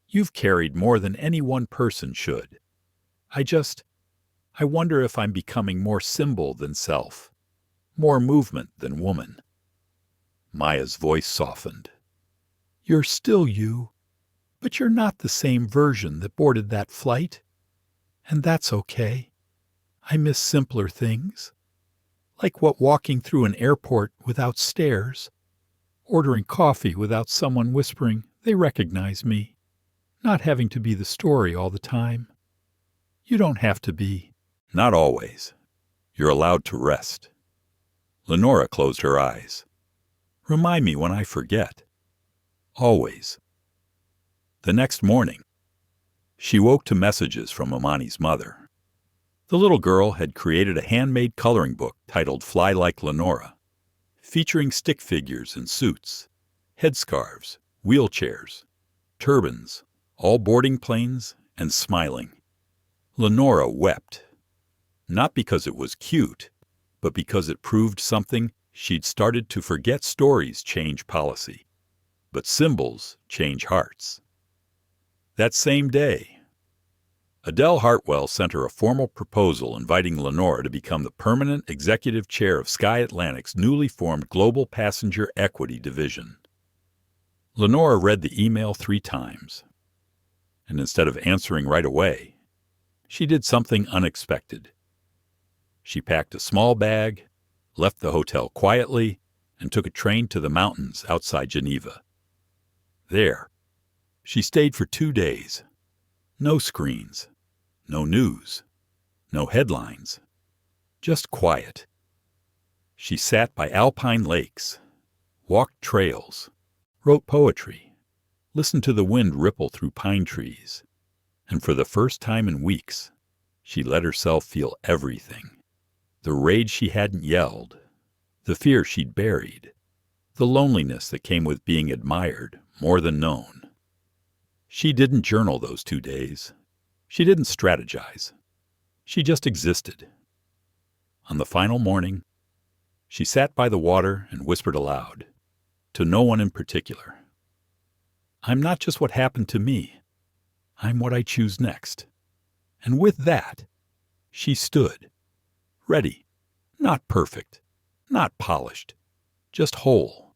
You've carried more than any one person should. I wonder if I'm becoming more symbol than self, more movement than woman." Maya's voice softened. "You're still you, but you're not the same version that boarded that flight. And that's okay. I miss simpler things, like walking through an airport without stairs, ordering coffee without someone whispering they recognize me, not having to be the story all the time. You don't have to be." "Not always. You're allowed to rest." Lenora closed her eyes. "Remind me when I forget." "Always." The next morning, she woke to messages from Amani's mother. The little girl had created a handmade coloring book titled Fly Like Lenora, featuring stick figures and suits, headscarves, wheelchairs, turbans, all boarding planes, and smiling. Lenora wept, not because it was cute, but because it proved something she'd started to forget. Stories change policy, but symbols change hearts. That same day, Adele Hartwell sent her a formal proposal inviting Lenora to become the permanent executive chair of Sky Atlantic's newly formed Global Passenger Equity Division. Lenora read the email 3 times, and instead of answering right away, she did something unexpected. She packed a small bag, left the hotel quietly, and took a train to the mountains outside Geneva. There, she stayed for 2 days. No screens, no news, no headlines, just quiet. She sat by alpine lakes, walked trails, wrote poetry, listened to the wind ripple through pine trees, and for the first time in weeks, she let herself feel everything. The rage she hadn't yelled, the fear she'd buried, the loneliness that came with being admired more than known. She didn't journal those 2 days. She didn't strategize. She just existed. On the final morning, she sat by the water and whispered aloud, to no one in particular, "I'm not just what happened to me. I'm what I choose next." And with that, she stood, ready, not perfect, not polished, just whole.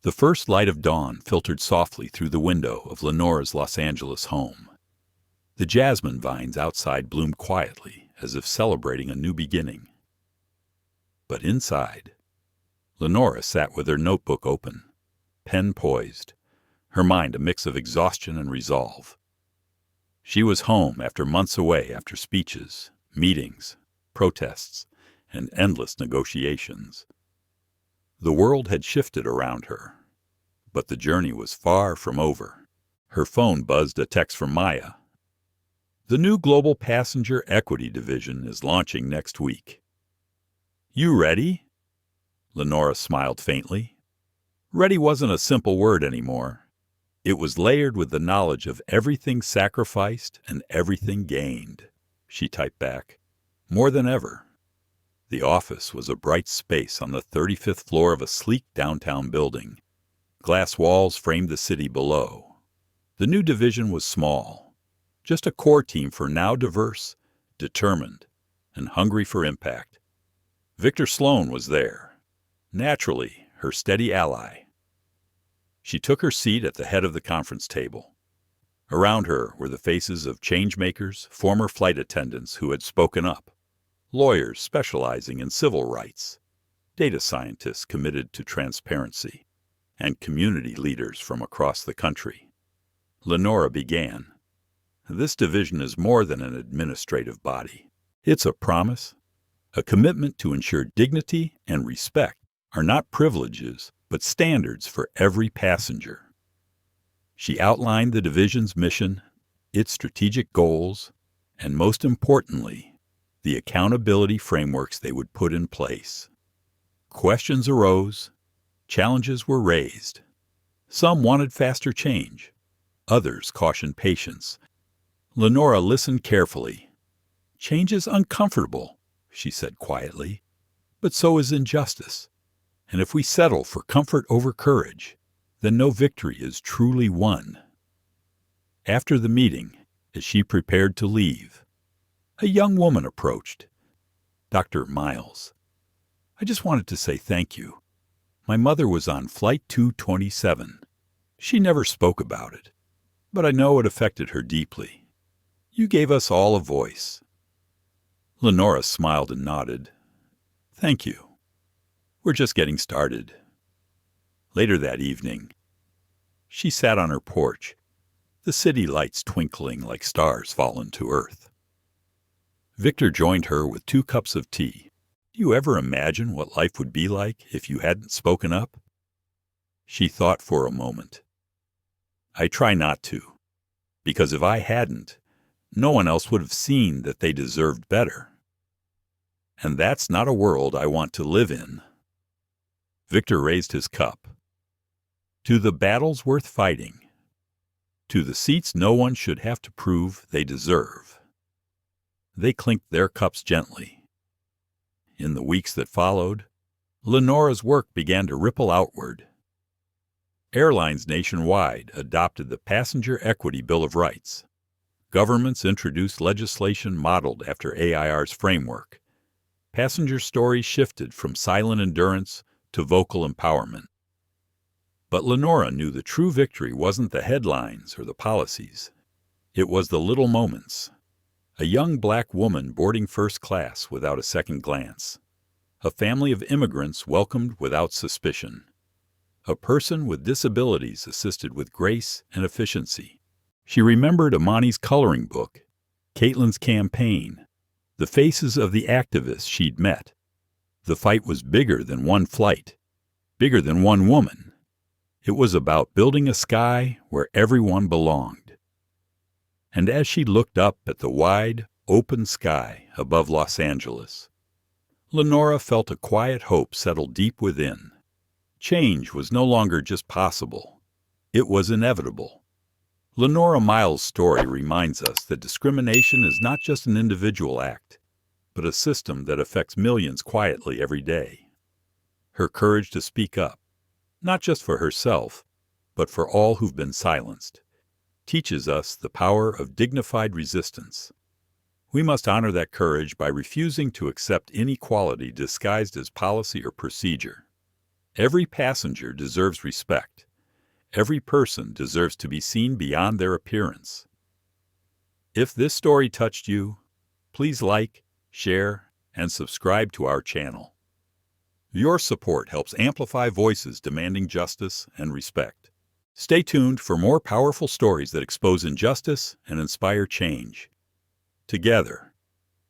The first light of dawn filtered softly through the window of Lenora's Los Angeles home. The jasmine vines outside bloomed quietly, as if celebrating a new beginning. But inside, Lenora sat with her notebook open, pen poised, her mind a mix of exhaustion and resolve. She was home after months away after speeches, meetings, protests, and endless negotiations. The world had shifted around her, but the journey was far from over. Her phone buzzed a text from Maya. "The new Global Passenger Equity Division is launching next week." "You ready?" Lenora smiled faintly. Ready wasn't a simple word anymore. It was layered with the knowledge of everything sacrificed and everything gained. She typed back, "More than ever." The office was a bright space on the 35th floor of a sleek downtown building. Glass walls framed the city below. The new division was small, just a core team for now diverse, determined, and hungry for impact. Victor Sloan was there, naturally her steady ally. She took her seat at the head of the conference table. Around her were the faces of change-makers, former flight attendants who had spoken up, lawyers specializing in civil rights, data scientists committed to transparency, and community leaders from across the country. Lenora began. This division is more than an administrative body. It's a promise, a commitment to ensure dignity and respect are not privileges, but standards for every passenger. She outlined the division's mission, its strategic goals, and most importantly, the accountability frameworks they would put in place. Questions arose, challenges were raised. Some wanted faster change, others cautioned patience. Lenora listened carefully. "Change is uncomfortable," she said quietly, "but so is injustice. And if we settle for comfort over courage, then no victory is truly won." After the meeting, as she prepared to leave, a young woman approached. "Dr. Miles, I just wanted to say thank you. My mother was on Flight 227. She never spoke about it, but I know it affected her deeply. You gave us all a voice." Lenora smiled and nodded. "Thank you. We're just getting started." Later that evening, she sat on her porch, the city lights twinkling like stars fallen to earth. Victor joined her with 2 cups of tea. "Do you ever imagine what life would be like if you hadn't spoken up?" She thought for a moment. "I try not to, because if I hadn't, no one else would have seen that they deserved better. And that's not a world I want to live in." Victor raised his cup. "To the battles worth fighting. To the seats no one should have to prove they deserve." They clinked their cups gently. In the weeks that followed, Lenora's work began to ripple outward. Airlines nationwide adopted the Passenger Equity Bill of Rights. Governments introduced legislation modeled after AIR's framework. Passenger stories shifted from silent endurance to vocal empowerment. But Lenora knew the true victory wasn't the headlines or the policies. It was the little moments. A young black woman boarding first class without a second glance. A family of immigrants welcomed without suspicion. A person with disabilities assisted with grace and efficiency. She remembered Amani's coloring book, Caitlin's campaign, the faces of the activists she'd met. The fight was bigger than one flight, bigger than one woman. It was about building a sky where everyone belonged. And as she looked up at the wide, open sky above Los Angeles, Lenora felt a quiet hope settle deep within. Change was no longer just possible. It was inevitable. Lenora Miles' story reminds us that discrimination is not just an individual act, but a system that affects millions quietly every day. Her courage to speak up, not just for herself, but for all who've been silenced, teaches us the power of dignified resistance. We must honor that courage by refusing to accept inequality disguised as policy or procedure. Every passenger deserves respect. Every person deserves to be seen beyond their appearance. If this story touched you, please like, share, and subscribe to our channel. Your support helps amplify voices demanding justice and respect. Stay tuned for more powerful stories that expose injustice and inspire change. Together,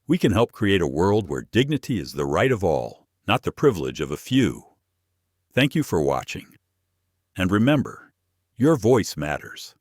we can help create a world where dignity is the right of all, not the privilege of a few. Thank you for watching. And remember, your voice matters.